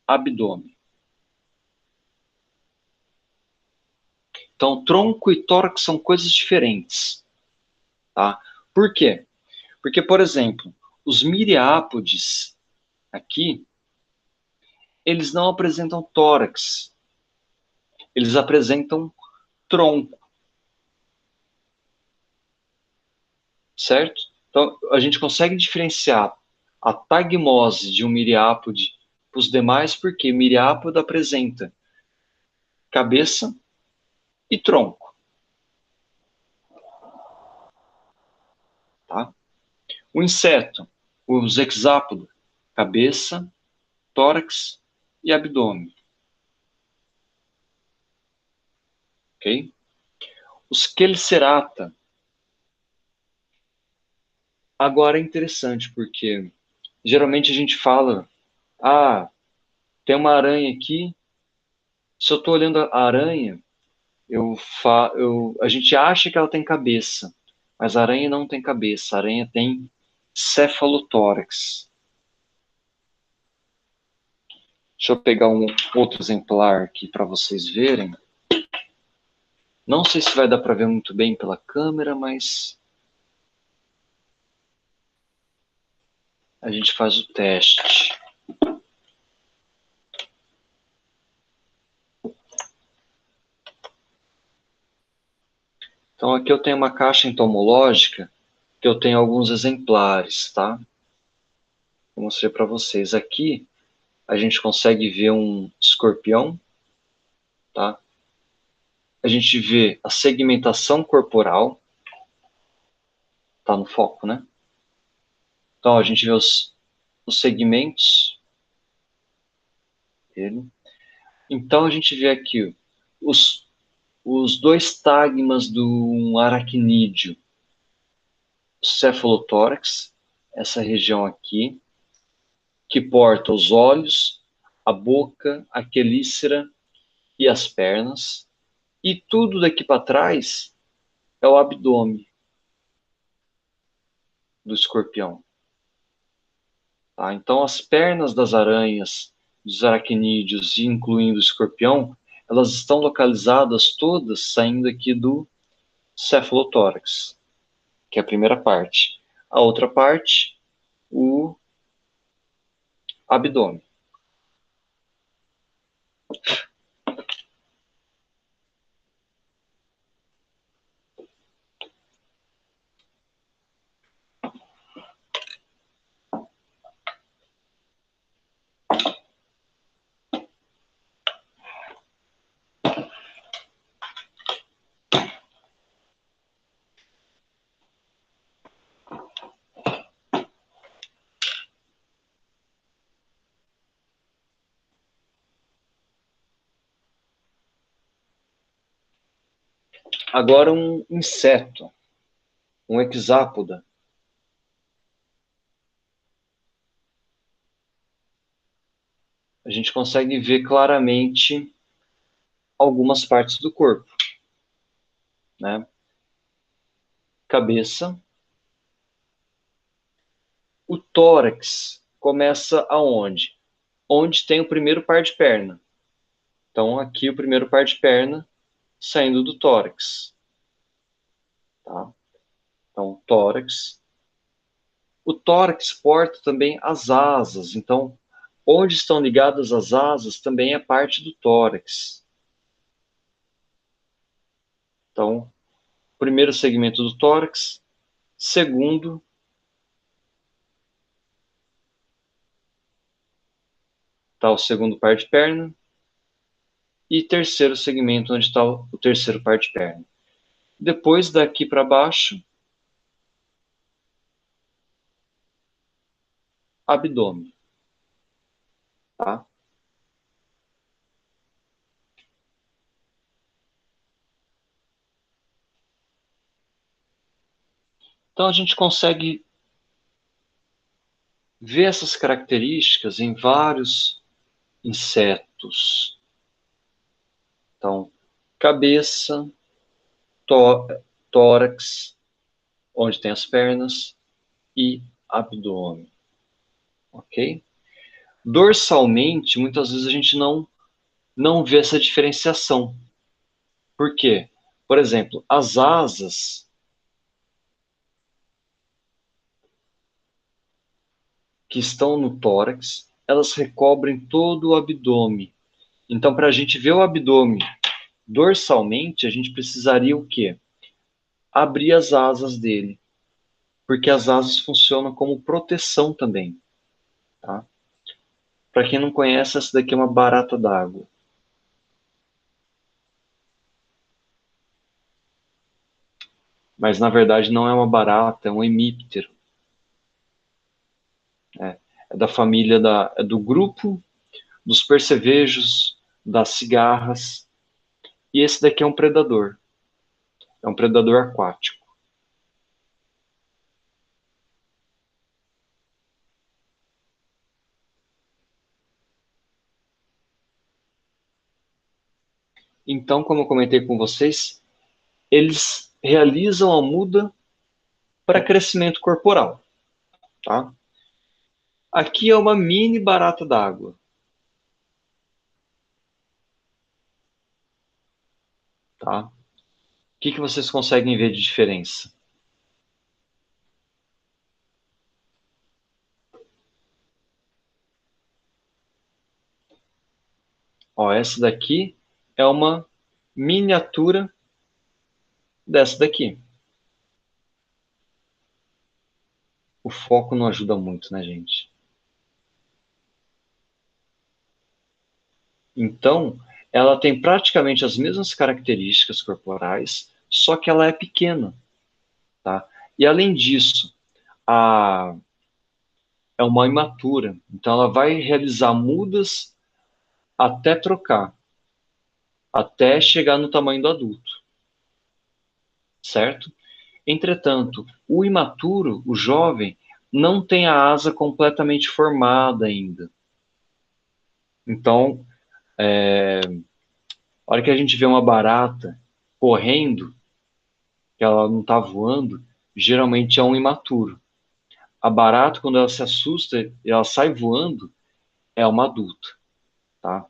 abdômen. Então, tronco e tórax são coisas diferentes. Tá? Por quê? Porque, por exemplo, os miriápodes aqui, eles não apresentam tórax. Eles apresentam tronco. Certo? Então, a gente consegue diferenciar a tagmose de um miriápode para os demais, porque miriápode apresenta cabeça e tronco. Tá? O inseto, os hexápodos, cabeça, tórax e abdômen. Ok? Os Chelicerata. Agora é interessante, porque geralmente a gente fala, tem uma aranha aqui, se eu estou olhando a aranha, a gente acha que ela tem cabeça, mas a aranha não tem cabeça, a aranha tem cefalotórax. Deixa eu pegar um outro exemplar aqui para vocês verem. Não sei se vai dar para ver muito bem pela câmera, mas a gente faz o teste. Então, aqui eu tenho uma caixa entomológica que eu tenho alguns exemplares, tá? Vou mostrar para vocês. Aqui, a gente consegue ver um escorpião, tá? A gente vê a segmentação corporal, tá no foco, né? Então, a gente vê os segmentos dele. Então, a gente vê aqui os dois tagmas do aracnídeo, cefalotórax, essa região aqui, que porta os olhos, a boca, a quelícera e as pernas. E tudo daqui para trás é o abdômen do escorpião. Tá? Então, as pernas das aranhas, dos aracnídeos, incluindo o escorpião, elas estão localizadas todas saindo aqui do cefalotórax, que é a primeira parte. A outra parte, o abdômen. Agora, um inseto, um hexápoda. A gente consegue ver claramente algumas partes do corpo, né? Cabeça. O tórax começa aonde? Onde tem o primeiro par de perna. Então, aqui o primeiro par de perna saindo do tórax. Tá? Então, tórax. O tórax porta também as asas. Então, onde estão ligadas as asas também é parte do tórax. Então, primeiro segmento do tórax. Segundo, está o segundo par de perna. E terceiro segmento, onde está o terceiro par de perna. Depois, daqui para baixo, abdômen. Tá? Então, a gente consegue ver essas características em vários insetos. Então, cabeça, tórax, onde tem as pernas, e abdômen. Ok? Dorsalmente, muitas vezes a gente não vê essa diferenciação. Por quê? Por exemplo, as asas que estão no tórax, elas recobrem todo o abdômen. Então, para a gente ver o abdômen dorsalmente, a gente precisaria o quê? Abrir as asas dele, porque as asas funcionam como proteção também. Tá? Para quem não conhece, essa daqui é uma barata d'água. Mas na verdade não é uma barata, é um hemíptero. É da família é do grupo dos percevejos, das cigarras. E esse daqui é um predador. É um predador aquático. Então, como eu comentei com vocês, eles realizam a muda para crescimento corporal. Tá? Aqui é uma mini barata d'água. Tá? O que vocês conseguem ver de diferença? Ó, essa daqui é uma miniatura dessa daqui. O foco não ajuda muito, né, gente? Então, ela tem praticamente as mesmas características corporais, só que ela é pequena, tá? E além disso, a é uma imatura, então ela vai realizar mudas até trocar, até chegar no tamanho do adulto, certo? Entretanto, o imaturo, o jovem, não tem a asa completamente formada ainda. Então, a hora que a gente vê uma barata correndo, que ela não está voando, geralmente é um imaturo. A barata, quando ela se assusta e ela sai voando, é uma adulta, tá?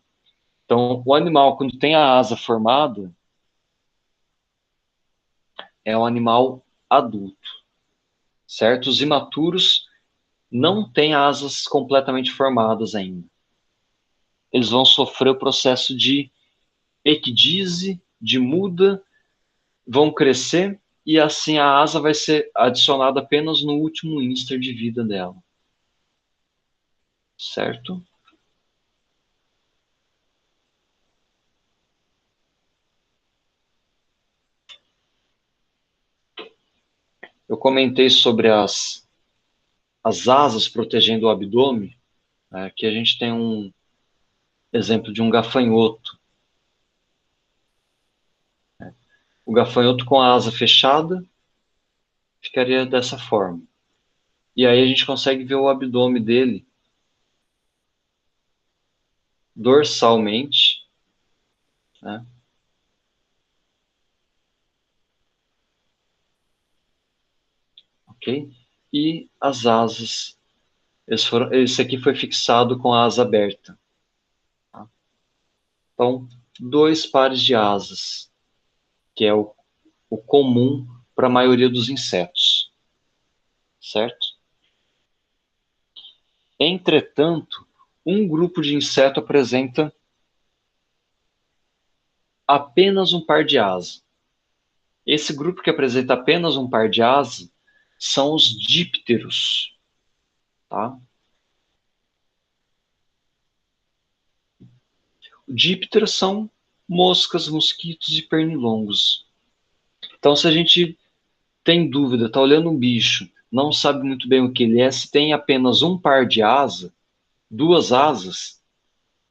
Então, o animal, quando tem a asa formada, é um animal adulto, certo? Os imaturos não têm asas completamente formadas ainda. Eles vão sofrer o processo de ecdise, de muda, vão crescer e assim a asa vai ser adicionada apenas no último instar de vida dela, certo? Eu comentei sobre as asas protegendo o abdômen. Aqui a gente tem um exemplo de um gafanhoto. O gafanhoto com a asa fechada ficaria dessa forma. E aí a gente consegue ver o abdômen dele dorsalmente, né? Ok? E as asas, esse aqui foi fixado com a asa aberta. Tá? Então, dois pares de asas, que é o comum para a maioria dos insetos, certo? Entretanto, um grupo de inseto apresenta apenas um par de asas. Esse grupo que apresenta apenas um par de asas são os dípteros, tá? Dípteros são moscas, mosquitos e pernilongos. Então, se a gente tem dúvida, está olhando um bicho, não sabe muito bem o que ele é, se tem apenas um par de asa, duas asas,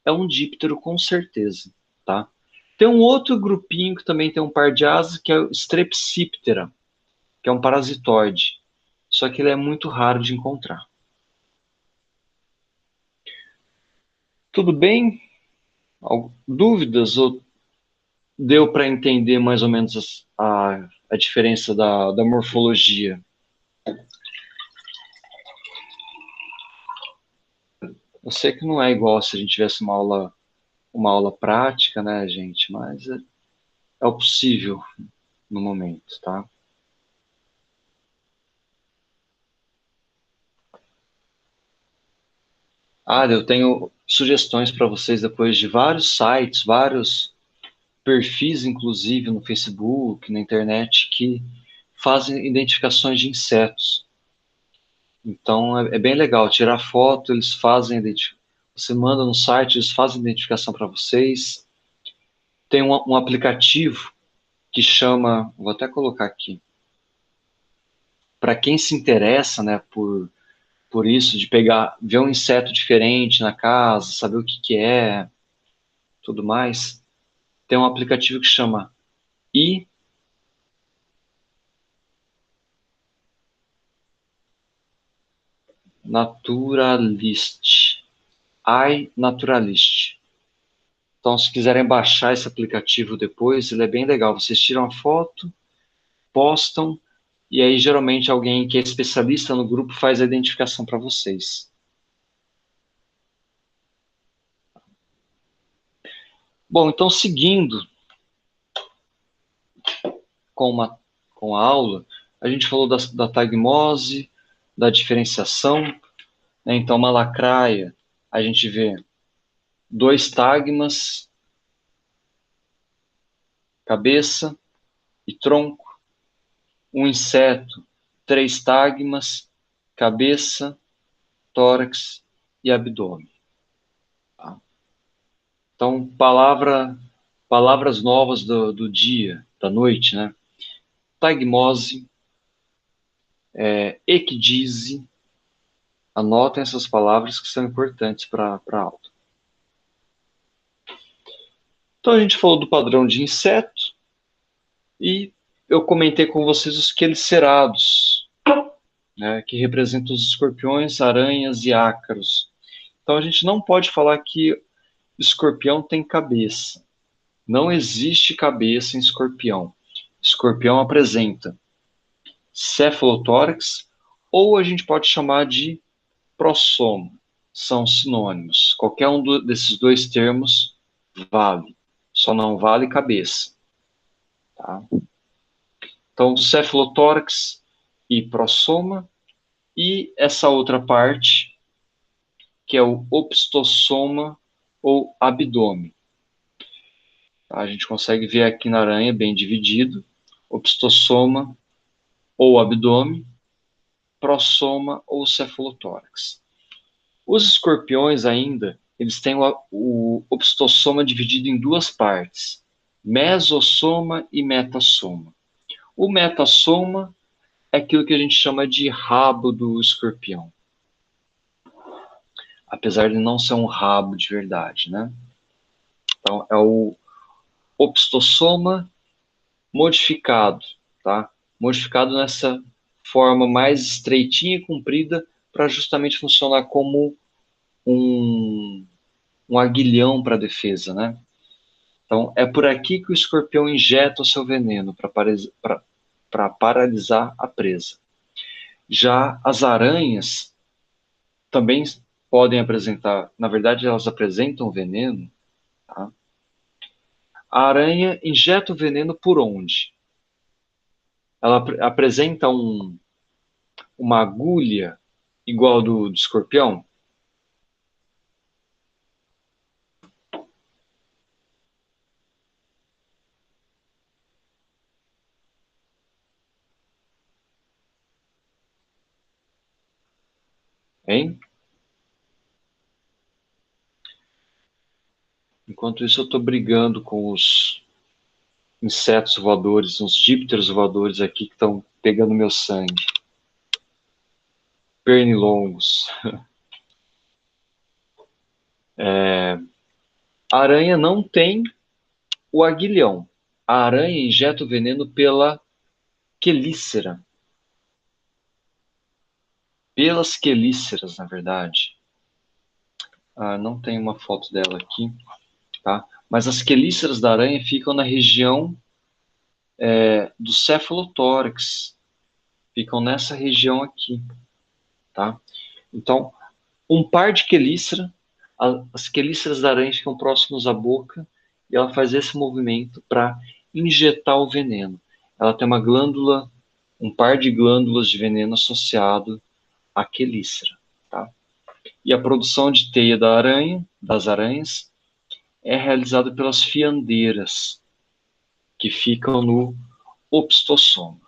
é um díptero com certeza, tá? Tem um outro grupinho que também tem um par de asas, que é o Strepsiptera, que é um parasitoide. Só que ele é muito raro de encontrar. Tudo bem? Dúvidas? Ou deu para entender mais ou menos a diferença da morfologia? Eu sei que não é igual se a gente tivesse uma aula prática, né, gente? Mas é o possível no momento, tá? Ah, eu tenho sugestões para vocês depois de vários sites, vários perfis, inclusive no Facebook, na internet, que fazem identificações de insetos. Então é bem legal tirar foto, eles fazem você manda no site, eles fazem identificação para vocês. Tem um aplicativo que chama, vou até colocar aqui, para quem se interessa, né, por isso, de pegar, ver um inseto diferente na casa, saber o que que é, tudo mais, tem um aplicativo que chama iNaturalist. iNaturalist. Então, se quiserem baixar esse aplicativo depois, ele é bem legal. Vocês tiram a foto, postam, e aí geralmente alguém que é especialista no grupo faz a identificação para vocês. Bom, então seguindo com, com a aula, a gente falou da tagmose, da diferenciação, né? Então uma lacraia, a gente vê 2 tagmas, cabeça e tronco. Um inseto, 3 tagmas, cabeça, tórax e abdômen. Tá? Então, palavras novas do dia, da noite, né? Tagmose, ecdise. Anotem essas palavras que são importantes para a aula. Então, a gente falou do padrão de inseto e eu comentei com vocês os quelicerados, né, que representam os escorpiões, aranhas e ácaros. Então, a gente não pode falar que o escorpião tem cabeça. Não existe cabeça em escorpião. Escorpião apresenta cefalotórax, ou a gente pode chamar de prossoma. São sinônimos. Qualquer um desses 2 termos vale. Só não vale cabeça. Tá? Então, cefalotórax e prossoma. E essa outra parte, que é o opistosoma ou abdômen. A gente consegue ver aqui na aranha bem dividido. Opistosoma ou abdômen, prossoma ou cefalotórax. Os escorpiões ainda, eles têm o opistosoma dividido em 2 partes, mesossoma e metassoma. O metassoma é aquilo que a gente chama de rabo do escorpião. Apesar de não ser um rabo de verdade, né? Então, é o opistosoma modificado, tá? Modificado nessa forma mais estreitinha e comprida para justamente funcionar como um aguilhão para defesa, né? Então, é por aqui que o escorpião injeta o seu veneno para paralisar a presa. Já as aranhas também podem apresentar, na verdade, elas apresentam veneno. Tá? A aranha injeta o veneno por onde? Ela apresenta uma agulha igual do escorpião? Hein? Enquanto isso, eu estou brigando com os insetos voadores, uns dípteros voadores aqui que estão pegando meu sangue. Pernilongos. A aranha não tem o aguilhão. A aranha injeta o veneno pela quelícera. Pelas quelíceras, na verdade. Não tem uma foto dela aqui, tá? Mas as quelíceras da aranha ficam na região do cefalotórax. Ficam nessa região aqui, tá? Então, um par de quelícera, as quelíceras da aranha ficam próximas à boca e ela faz esse movimento para injetar o veneno. Ela tem uma glândula, um par de glândulas de veneno associado à quelícera, tá? E a produção de teia das aranhas, é realizada pelas fiandeiras, que ficam no opistosoma.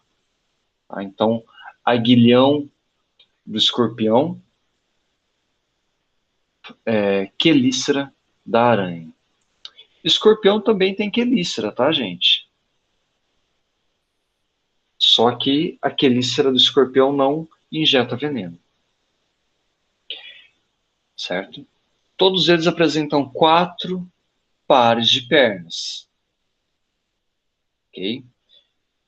Tá? Então, aguilhão do escorpião, quelícera da aranha. Escorpião também tem quelícera, tá, gente? Só que a quelícera do escorpião não injeta veneno. Certo? Todos eles apresentam 4 pares de pernas. Ok?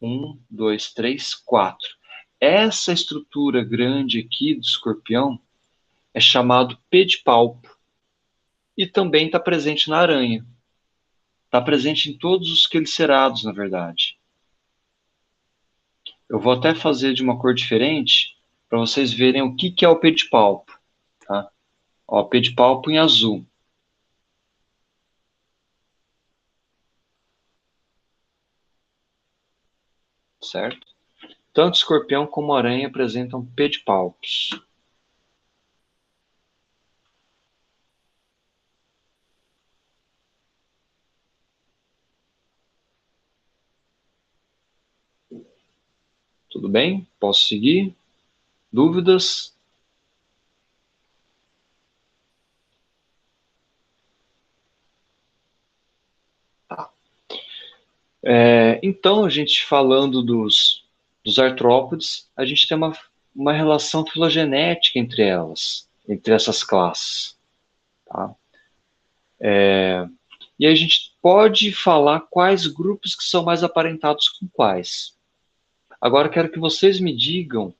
1, 2, 3, 4. Essa estrutura grande aqui do escorpião é chamado pedipalpo. E também está presente na aranha. Está presente em todos os quelicerados, na verdade. Eu vou até fazer de uma cor diferente para vocês verem o que é o pedipalpo. Tá? Ó, pedipalpo em azul. Certo? Tanto escorpião como aranha apresentam pedipalpos. Tudo bem? Posso seguir? Dúvidas? Tá. Então, a gente falando dos artrópodes, a gente tem uma relação filogenética entre elas, entre essas classes. Tá? E a gente pode falar quais grupos que são mais aparentados com quais. Agora, quero que vocês me digam,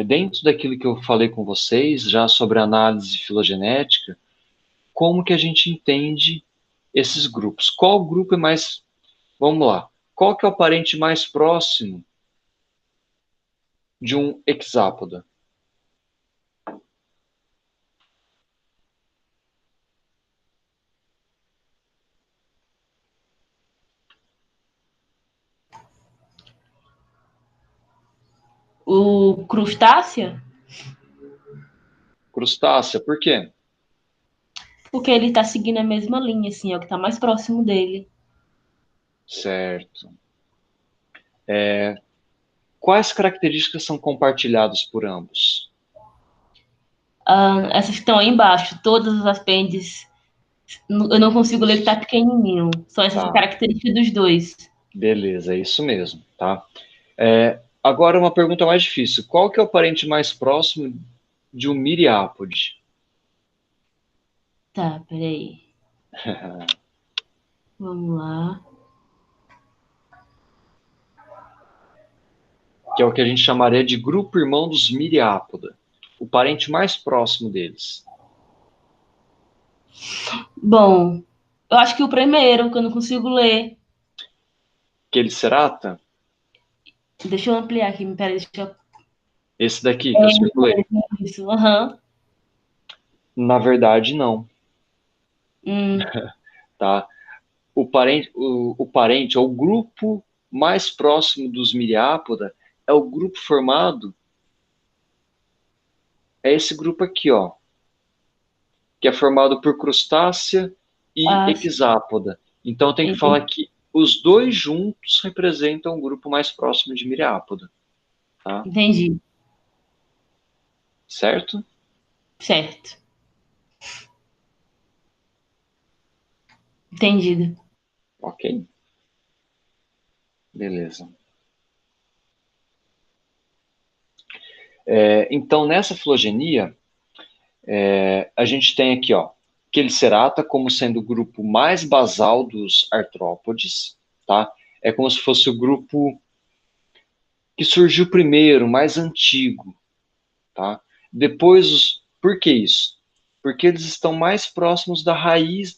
dentro daquilo que eu falei com vocês, já sobre análise filogenética, como que a gente entende esses grupos. Qual grupo é mais... Vamos lá. Qual que é o parente mais próximo de um hexápoda? O crustácea, Crustácea, por quê? porque ele tá seguindo a mesma linha, assim, é o que tá mais próximo dele. Certo. Quais características são compartilhadas por ambos? Essas que estão aí embaixo, todas as apêndices, eu não consigo ler que tá pequenininho. São essas Tá, características dos dois. beleza, é isso mesmo, tá? Agora uma pergunta mais difícil. Qual que é o parente mais próximo de um miriápode? Tá, peraí. Vamos lá. Que é o que a gente chamaria de grupo irmão dos miriápoda. O parente mais próximo deles. Bom, eu acho que o primeiro, que eu não consigo ler. Quelicerata? Deixa eu ampliar aqui, peraí, deixa eu... Esse daqui que eu circulei. Isso, aham. Na verdade, não, Hum, tá? O parente, ou o grupo mais próximo dos miriápoda é o grupo formado, é esse grupo aqui, ó, que é formado por crustácea e sim, hexápoda. Então tem que falar entendi. que os dois juntos representam o grupo mais próximo de miriápoda, tá? Entendi. Certo? Certo. Entendido. Ok, beleza. Então, nessa filogenia, a gente tem aqui, ó, Quelicerata como sendo o grupo mais basal dos artrópodes, tá? É como se fosse o grupo que surgiu primeiro, mais antigo, tá? Depois, por que isso? Porque eles estão mais próximos da raiz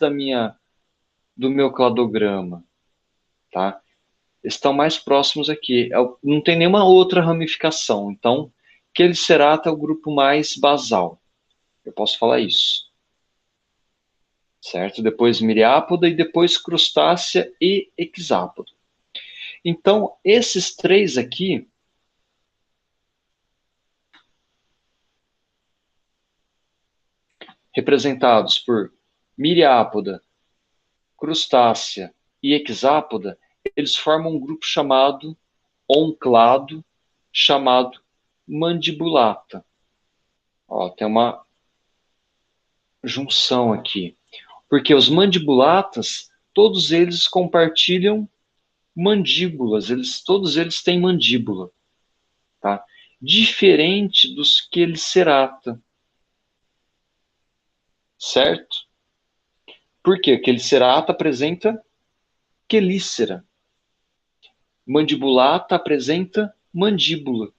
do meu cladograma, tá? Estão mais próximos aqui. Não tem nenhuma outra ramificação. Então, Quelicerata é o grupo mais basal. Eu posso falar isso. Certo? Depois miriápoda e depois crustácea e hexápoda. Então, esses três aqui, representados por miriápoda, crustácea e hexápoda, eles formam um grupo chamado, ou um clado, chamado mandibulata. Ó, tem uma junção aqui. Porque os mandibulatas, todos eles compartilham mandíbulas, todos eles têm mandíbula, tá? Diferente dos Quelicerata, certo? Por quê? Quelicerata apresenta quelícera, mandibulata apresenta mandíbula.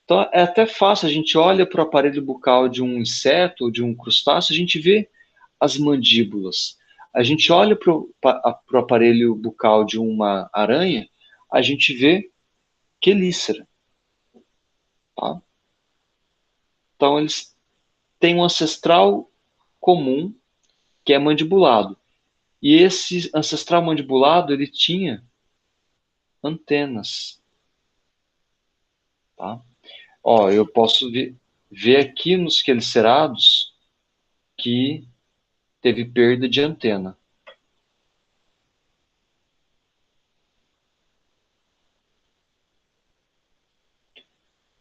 Então é até fácil, a gente olha para o aparelho bucal de um inseto ou de um crustáceo, a gente vê as mandíbulas. A gente olha para o aparelho bucal de uma aranha, a gente vê quelícera, tá? Então eles têm um ancestral comum que é mandibulado. E esse ancestral mandibulado, ele tinha antenas, tá? Ó, eu posso ver aqui nos quelicerados que teve perda de antena.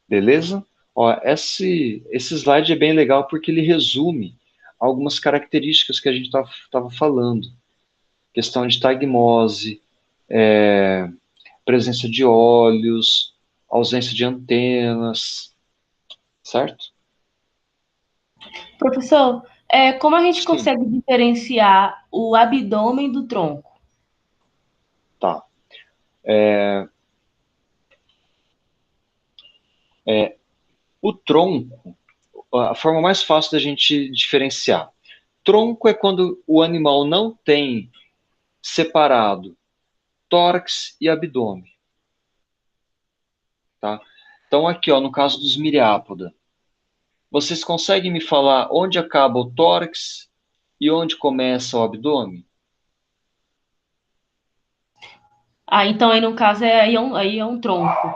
Beleza? Ó, esse slide é bem legal porque ele resume algumas características que a gente estava falando. Questão de tagmose, presença de olhos, ausência de antenas, certo? Professor, como a gente Sim. consegue diferenciar o abdômen do tronco? Tá. O tronco, a forma mais fácil da gente diferenciar. Tronco é quando o animal não tem separado tórax e abdômen, tá? Então aqui, ó, no caso dos miriápoda, vocês conseguem me falar onde acaba o tórax e onde começa o abdômen? Ah, então aí no caso aí é um tronco.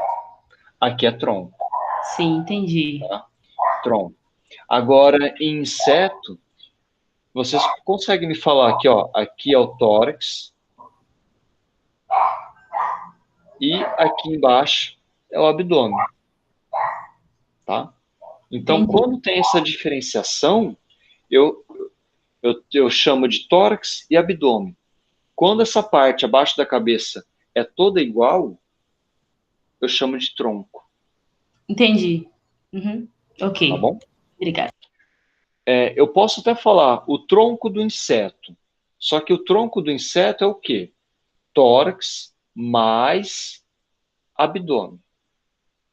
Aqui é tronco, Sim, entendi. tá? Tronco. Agora, em inseto, vocês conseguem me falar aqui, ó, aqui é o tórax e aqui embaixo é o abdômen, tá? Então, Entendi. quando tem essa diferenciação, eu, eu chamo de tórax e abdômen. Quando essa parte abaixo da cabeça é toda igual, eu chamo de tronco, Entendi. Uhum. tá Ok. bom? Obrigada. Eu posso até falar o tronco do inseto, só que o tronco do inseto é o quê? Tórax mais abdômen,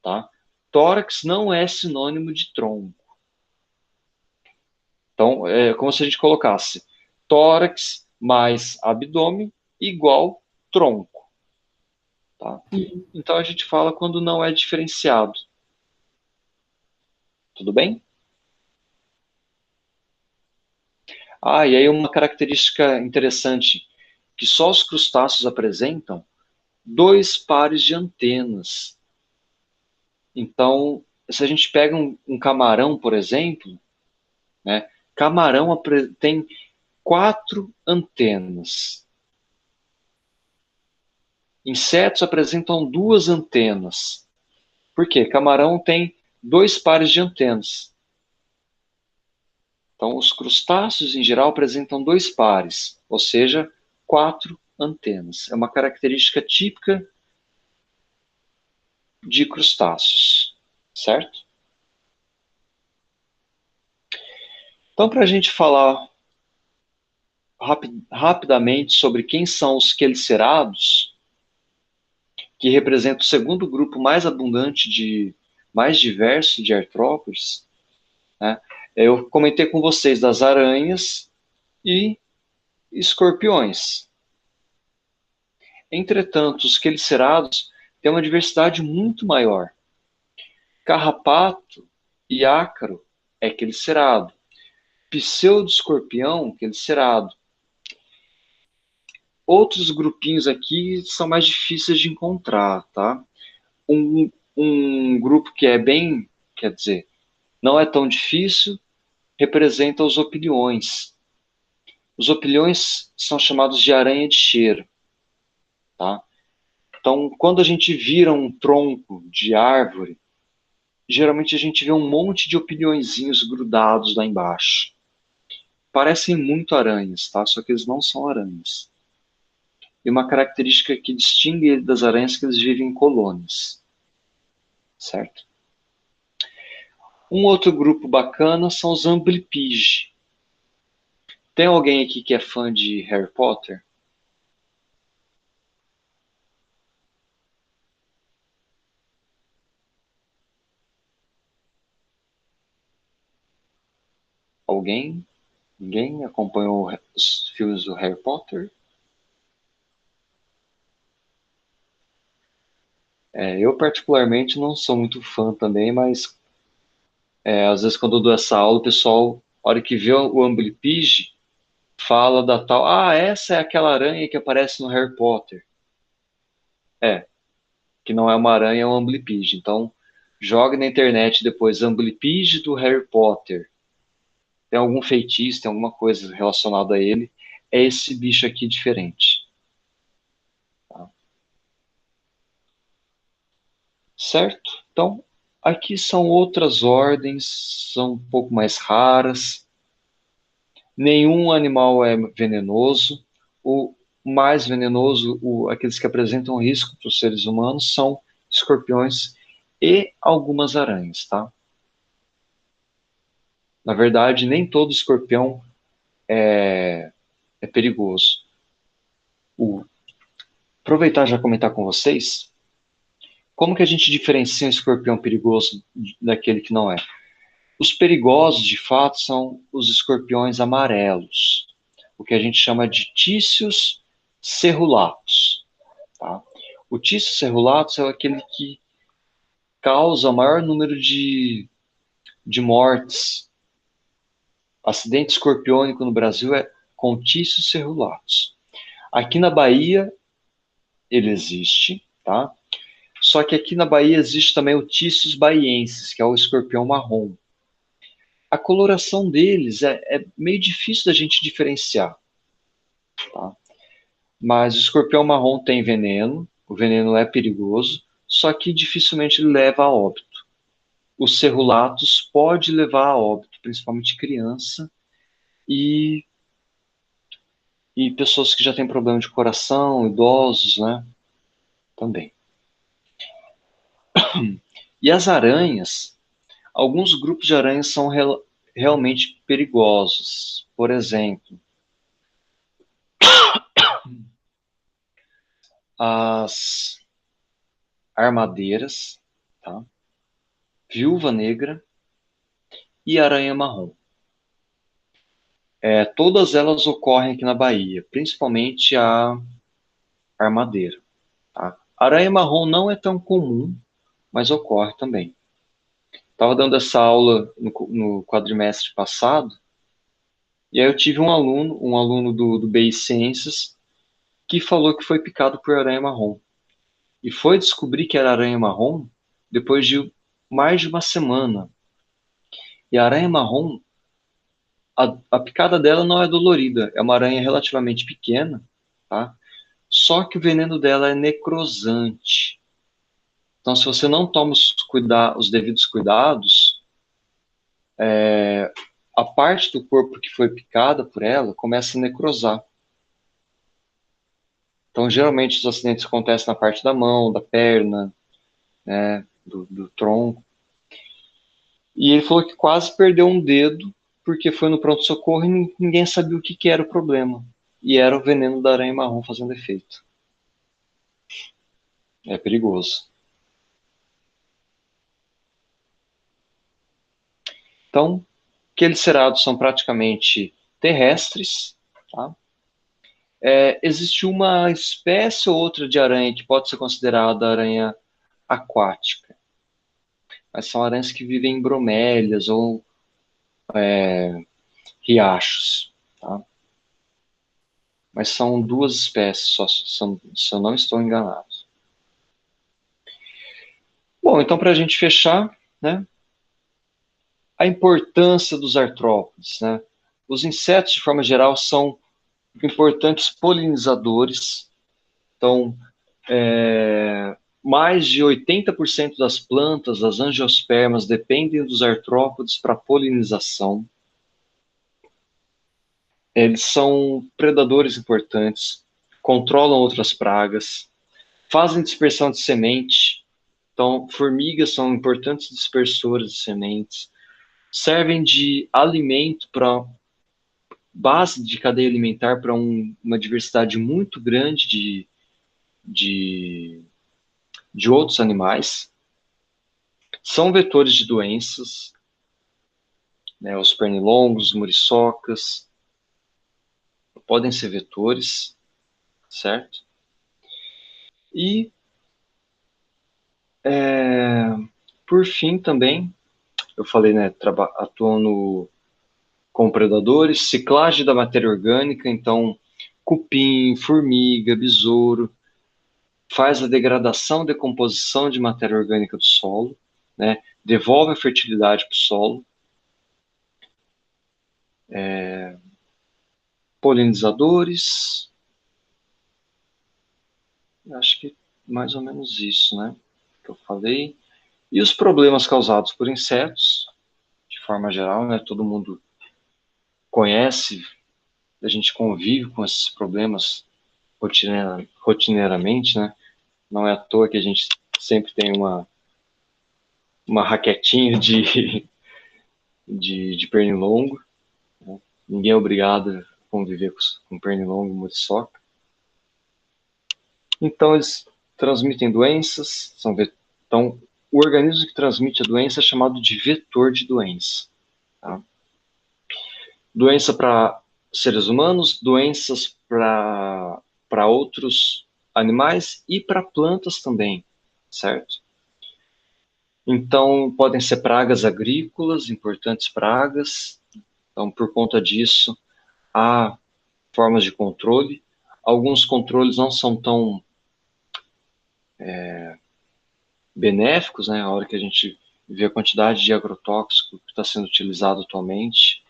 tá? Tórax não é sinônimo de tronco. Então, é como se a gente colocasse tórax mais abdômen igual tronco, tá? Então, a gente fala quando não é diferenciado. Tudo bem? Ah, e aí uma característica interessante que só os crustáceos apresentam, dois pares de antenas. Então, se a gente pega um camarão, por exemplo, né, camarão tem 4 antenas. Insetos apresentam 2 antenas. Por quê? Camarão tem 2 pares de antenas. Então, os crustáceos, em geral, apresentam 2 pares, ou seja, 4 antenas. É uma característica típica de crustáceos, certo? Então, para a gente falar rapidamente sobre quem são os quelicerados, que representa o segundo grupo mais abundante mais diverso de artrópodes, né? Eu comentei com vocês das aranhas e escorpiões. Entretanto, os quelicerados têm uma diversidade muito maior. Carrapato e ácaro é quelicerado. Pseudoescorpião, quelicerado. Outros grupinhos aqui são mais difíceis de encontrar, tá? Um grupo que é bem, quer dizer, não é tão difícil, representa os opiliões. Os opiliões são chamados de aranha de cheiro, tá? Então, quando a gente vira um tronco de árvore, geralmente a gente vê um monte de opilhõezinhos grudados lá embaixo. Parecem muito aranhas, tá? Só que eles não são aranhas. E uma característica que distingue ele das aranhas é que eles vivem em colônias, certo? Um outro grupo bacana são os Amblypyge. Tem alguém aqui que é fã de Harry Potter? Alguém? Ninguém acompanhou os filmes do Harry Potter? Eu particularmente não sou muito fã também, mas às vezes quando eu dou essa aula, o pessoal, a hora que vê o Amblypyge, fala da tal, essa é aquela aranha que aparece no Harry Potter. Que não é uma aranha, é um Amblypyge. Então, jogue na internet depois Amblypyge do Harry Potter. Tem algum feitiço, tem alguma coisa relacionada a ele. É esse bicho aqui diferente. Tá? Certo? Então, Aqui são outras ordens, são um pouco mais raras. Nenhum animal é venenoso. O mais venenoso, aqueles que apresentam risco para os seres humanos, são escorpiões e algumas aranhas, tá? Na verdade, nem todo escorpião é perigoso. Aproveitar e já comentar com vocês, como que a gente diferencia um escorpião perigoso daquele que não é? Os perigosos, de fato, são os escorpiões amarelos, o que a gente chama de Tícios cerulatus. Tá? O Tício cerulatus é aquele que causa o maior número de mortes. Acidente escorpiônico no Brasil é com Tício cerulatus. Aqui na Bahia, ele existe, tá? Só que aqui na Bahia existe também o Tícios baiensis, que é o escorpião marrom. A coloração deles é meio difícil da gente diferenciar, tá? Mas o escorpião marrom tem veneno, o veneno é perigoso, só que dificilmente ele leva a óbito. O cerulatus pode levar a óbito, principalmente criança e pessoas que já têm problema de coração, idosos, né? Também. E as aranhas, alguns grupos de aranhas são realmente perigosos. Por exemplo, as armadeiras, tá? Viúva negra e aranha marrom. Todas elas ocorrem aqui na Bahia, principalmente a armadeira. Tá? A aranha marrom não é tão comum, mas ocorre também. Estava dando essa aula no quadrimestre passado, e aí eu tive um aluno do BI Ciências, que falou que foi picado por aranha marrom. E foi descobrir que era aranha marrom depois de mais de uma semana. E a aranha marrom, a picada dela não é dolorida, é uma aranha relativamente pequena, tá? Só que o veneno dela é necrosante. Então, se você não toma os devidos cuidados, a parte do corpo que foi picada por ela começa a necrosar. Então, geralmente, os acidentes acontecem na parte da mão, da perna, né, do tronco. E ele falou que quase perdeu um dedo porque foi no pronto-socorro e ninguém sabia o que era o problema. E era o veneno da aranha marrom fazendo efeito. É perigoso. Então, aqueles cerados são praticamente terrestres, tá? Existe uma espécie ou outra de aranha que pode ser considerada aranha aquática. Mas são aranhas que vivem em bromélias ou riachos, tá? Mas são duas espécies, só, se eu não estou enganado. Bom, então para a gente fechar, né, a importância dos artrópodes, né? Os insetos, de forma geral, são importantes polinizadores. Então, mais de 80% das plantas, das angiospermas, dependem dos artrópodes para polinização. Eles são predadores importantes, controlam outras pragas, fazem dispersão de semente. Então, formigas são importantes dispersoras de sementes, servem de alimento para base de cadeia alimentar para uma diversidade muito grande de outros animais. São vetores de doenças, né, os pernilongos, muriçocas, podem ser vetores, certo? E, por fim, também, eu falei, né, atuando com predadores, ciclagem da matéria orgânica, então, cupim, formiga, besouro, faz a degradação, decomposição de matéria orgânica do solo, né, devolve a fertilidade para o solo, polinizadores, acho que mais ou menos isso, né, que eu falei. E os problemas causados por insetos, de forma geral, né, todo mundo conhece, a gente convive com esses problemas rotineiramente, né? Não é à toa que a gente sempre tem uma raquetinha de pernilongo, né? Ninguém é obrigado a conviver com pernilongo e muriçoca. Então, eles transmitem doenças, então, o organismo que transmite a doença é chamado de vetor de doença. Tá? Doença para seres humanos, doenças para outros animais e para plantas também, certo? Então, podem ser pragas agrícolas, importantes pragas. Então, por conta disso, há formas de controle. Alguns controles não são tão benéficos, né? A hora que a gente vê a quantidade de agrotóxico que está sendo utilizado atualmente,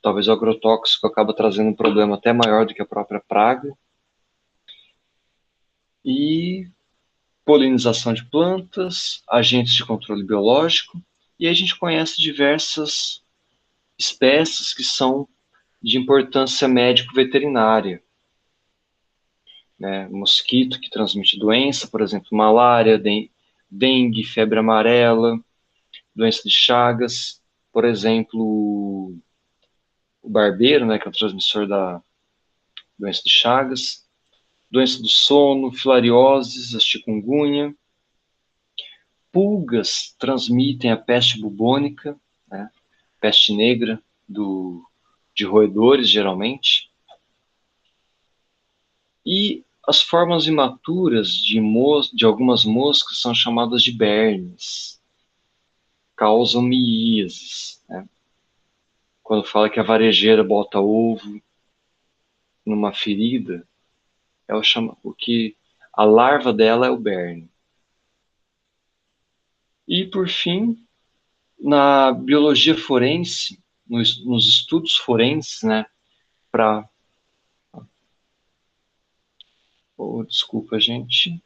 talvez o agrotóxico acaba trazendo um problema até maior do que a própria praga. E polinização de plantas, agentes de controle biológico, e a gente conhece diversas espécies que são de importância médico-veterinária. Né? Mosquito que transmite doença, por exemplo, malária, dengue, febre amarela, doença de Chagas, por exemplo, o barbeiro, né, que é o transmissor da doença de Chagas, doença do sono, filarioses, a chikungunya, pulgas transmitem a peste bubônica, né, peste negra de roedores, geralmente, e as formas imaturas de algumas moscas são chamadas de bernes, causam miíases, né? Quando fala que a varejeira bota ovo numa ferida, ela chama o que a larva dela é o berne. E por fim, na biologia forense, nos estudos forenses, né, para desculpa, gente.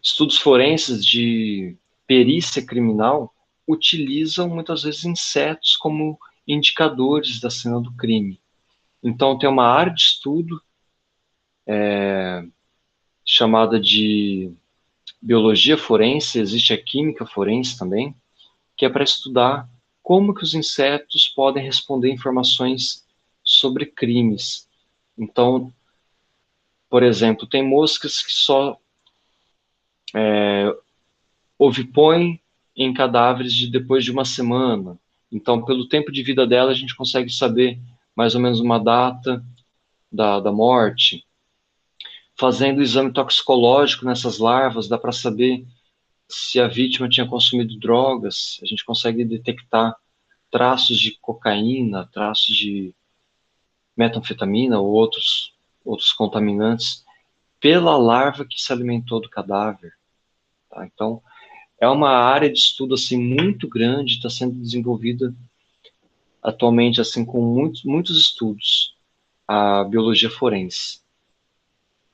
Estudos forenses de perícia criminal utilizam muitas vezes insetos como indicadores da cena do crime. Então tem uma área de estudo chamada de biologia forense, existe a química forense também, que é para estudar como que os insetos podem responder informações sobre crimes. Então, por exemplo, tem moscas que só ovipõem em cadáveres de depois de uma semana. Então, pelo tempo de vida dela, a gente consegue saber mais ou menos uma data da morte. Fazendo o exame toxicológico nessas larvas, dá para saber se a vítima tinha consumido drogas. A gente consegue detectar traços de cocaína, traços de metanfetamina ou outros contaminantes pela larva que se alimentou do cadáver. Tá? Então, é uma área de estudo assim muito grande, está sendo desenvolvida atualmente assim com muitos estudos a biologia forense,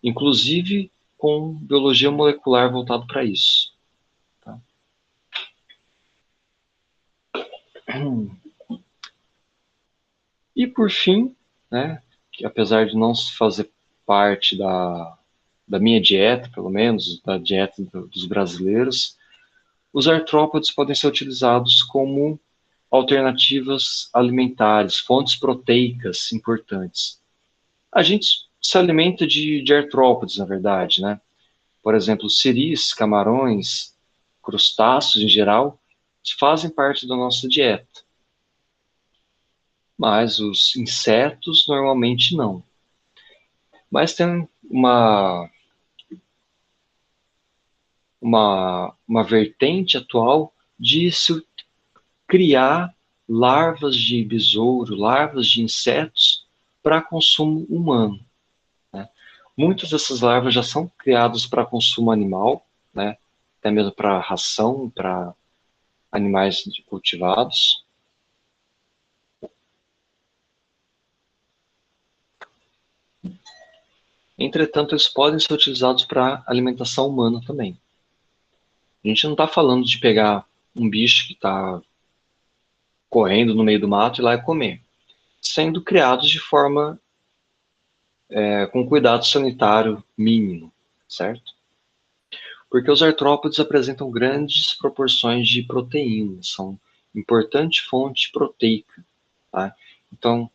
inclusive com biologia molecular voltado para isso. Tá? E por fim, né, que apesar de não fazer parte da minha dieta, pelo menos da dieta dos brasileiros, os artrópodes podem ser utilizados como alternativas alimentares, fontes proteicas importantes. A gente se alimenta de artrópodes, na verdade, né? Por exemplo, siris, camarões, crustáceos em geral, fazem parte da nossa dieta. Mas os insetos normalmente não. Mas tem uma vertente atual de se criar larvas de besouro, larvas de insetos para consumo humano. Né? Muitas dessas larvas já são criadas para consumo animal, né? Até mesmo para ração, para animais cultivados. Entretanto, eles podem ser utilizados para alimentação humana também. A gente não está falando de pegar um bicho que está correndo no meio do mato e ir lá e comer. Sendo criados de forma com cuidado sanitário mínimo, certo? Porque os artrópodes apresentam grandes proporções de proteína, são importante fonte proteica, tá? Então,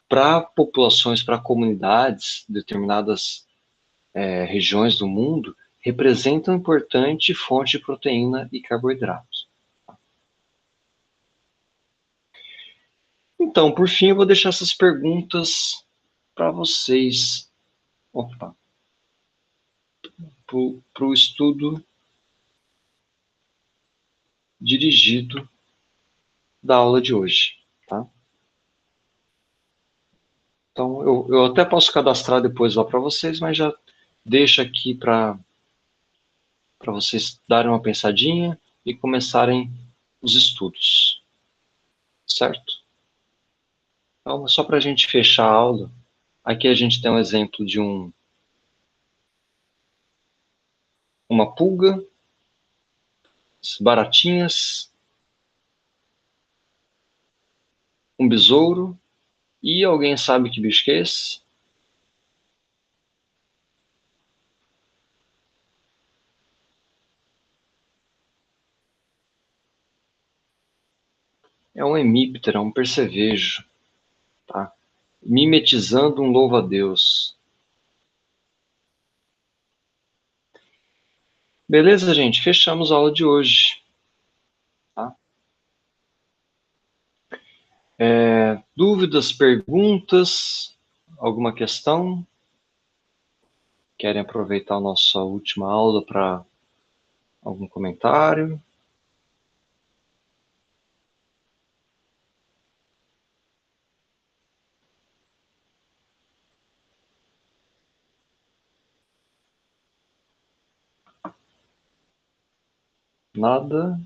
para populações, para comunidades, determinadas regiões do mundo, representam importante fonte de proteína e carboidratos. Então, por fim, eu vou deixar essas perguntas para vocês. Opa, para o estudo dirigido da aula de hoje, tá? Então, eu até posso cadastrar depois lá para vocês, mas já deixo aqui para vocês darem uma pensadinha e começarem os estudos, certo? Então, só para a gente fechar a aula, aqui a gente tem um exemplo de uma pulga, baratinhas, um besouro, e alguém sabe que bicho que é esse? É um hemíptero, é um percevejo, tá? Mimetizando um louva-a-Deus. Beleza, gente? Fechamos a aula de hoje. Tá? Dúvidas, perguntas, alguma questão? Querem aproveitar a nossa última aula para algum comentário? Nada?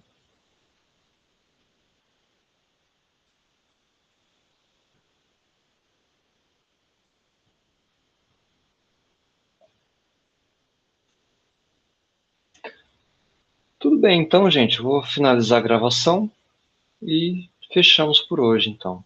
Tudo bem, então, gente. Vou finalizar a gravação e fechamos por hoje, então.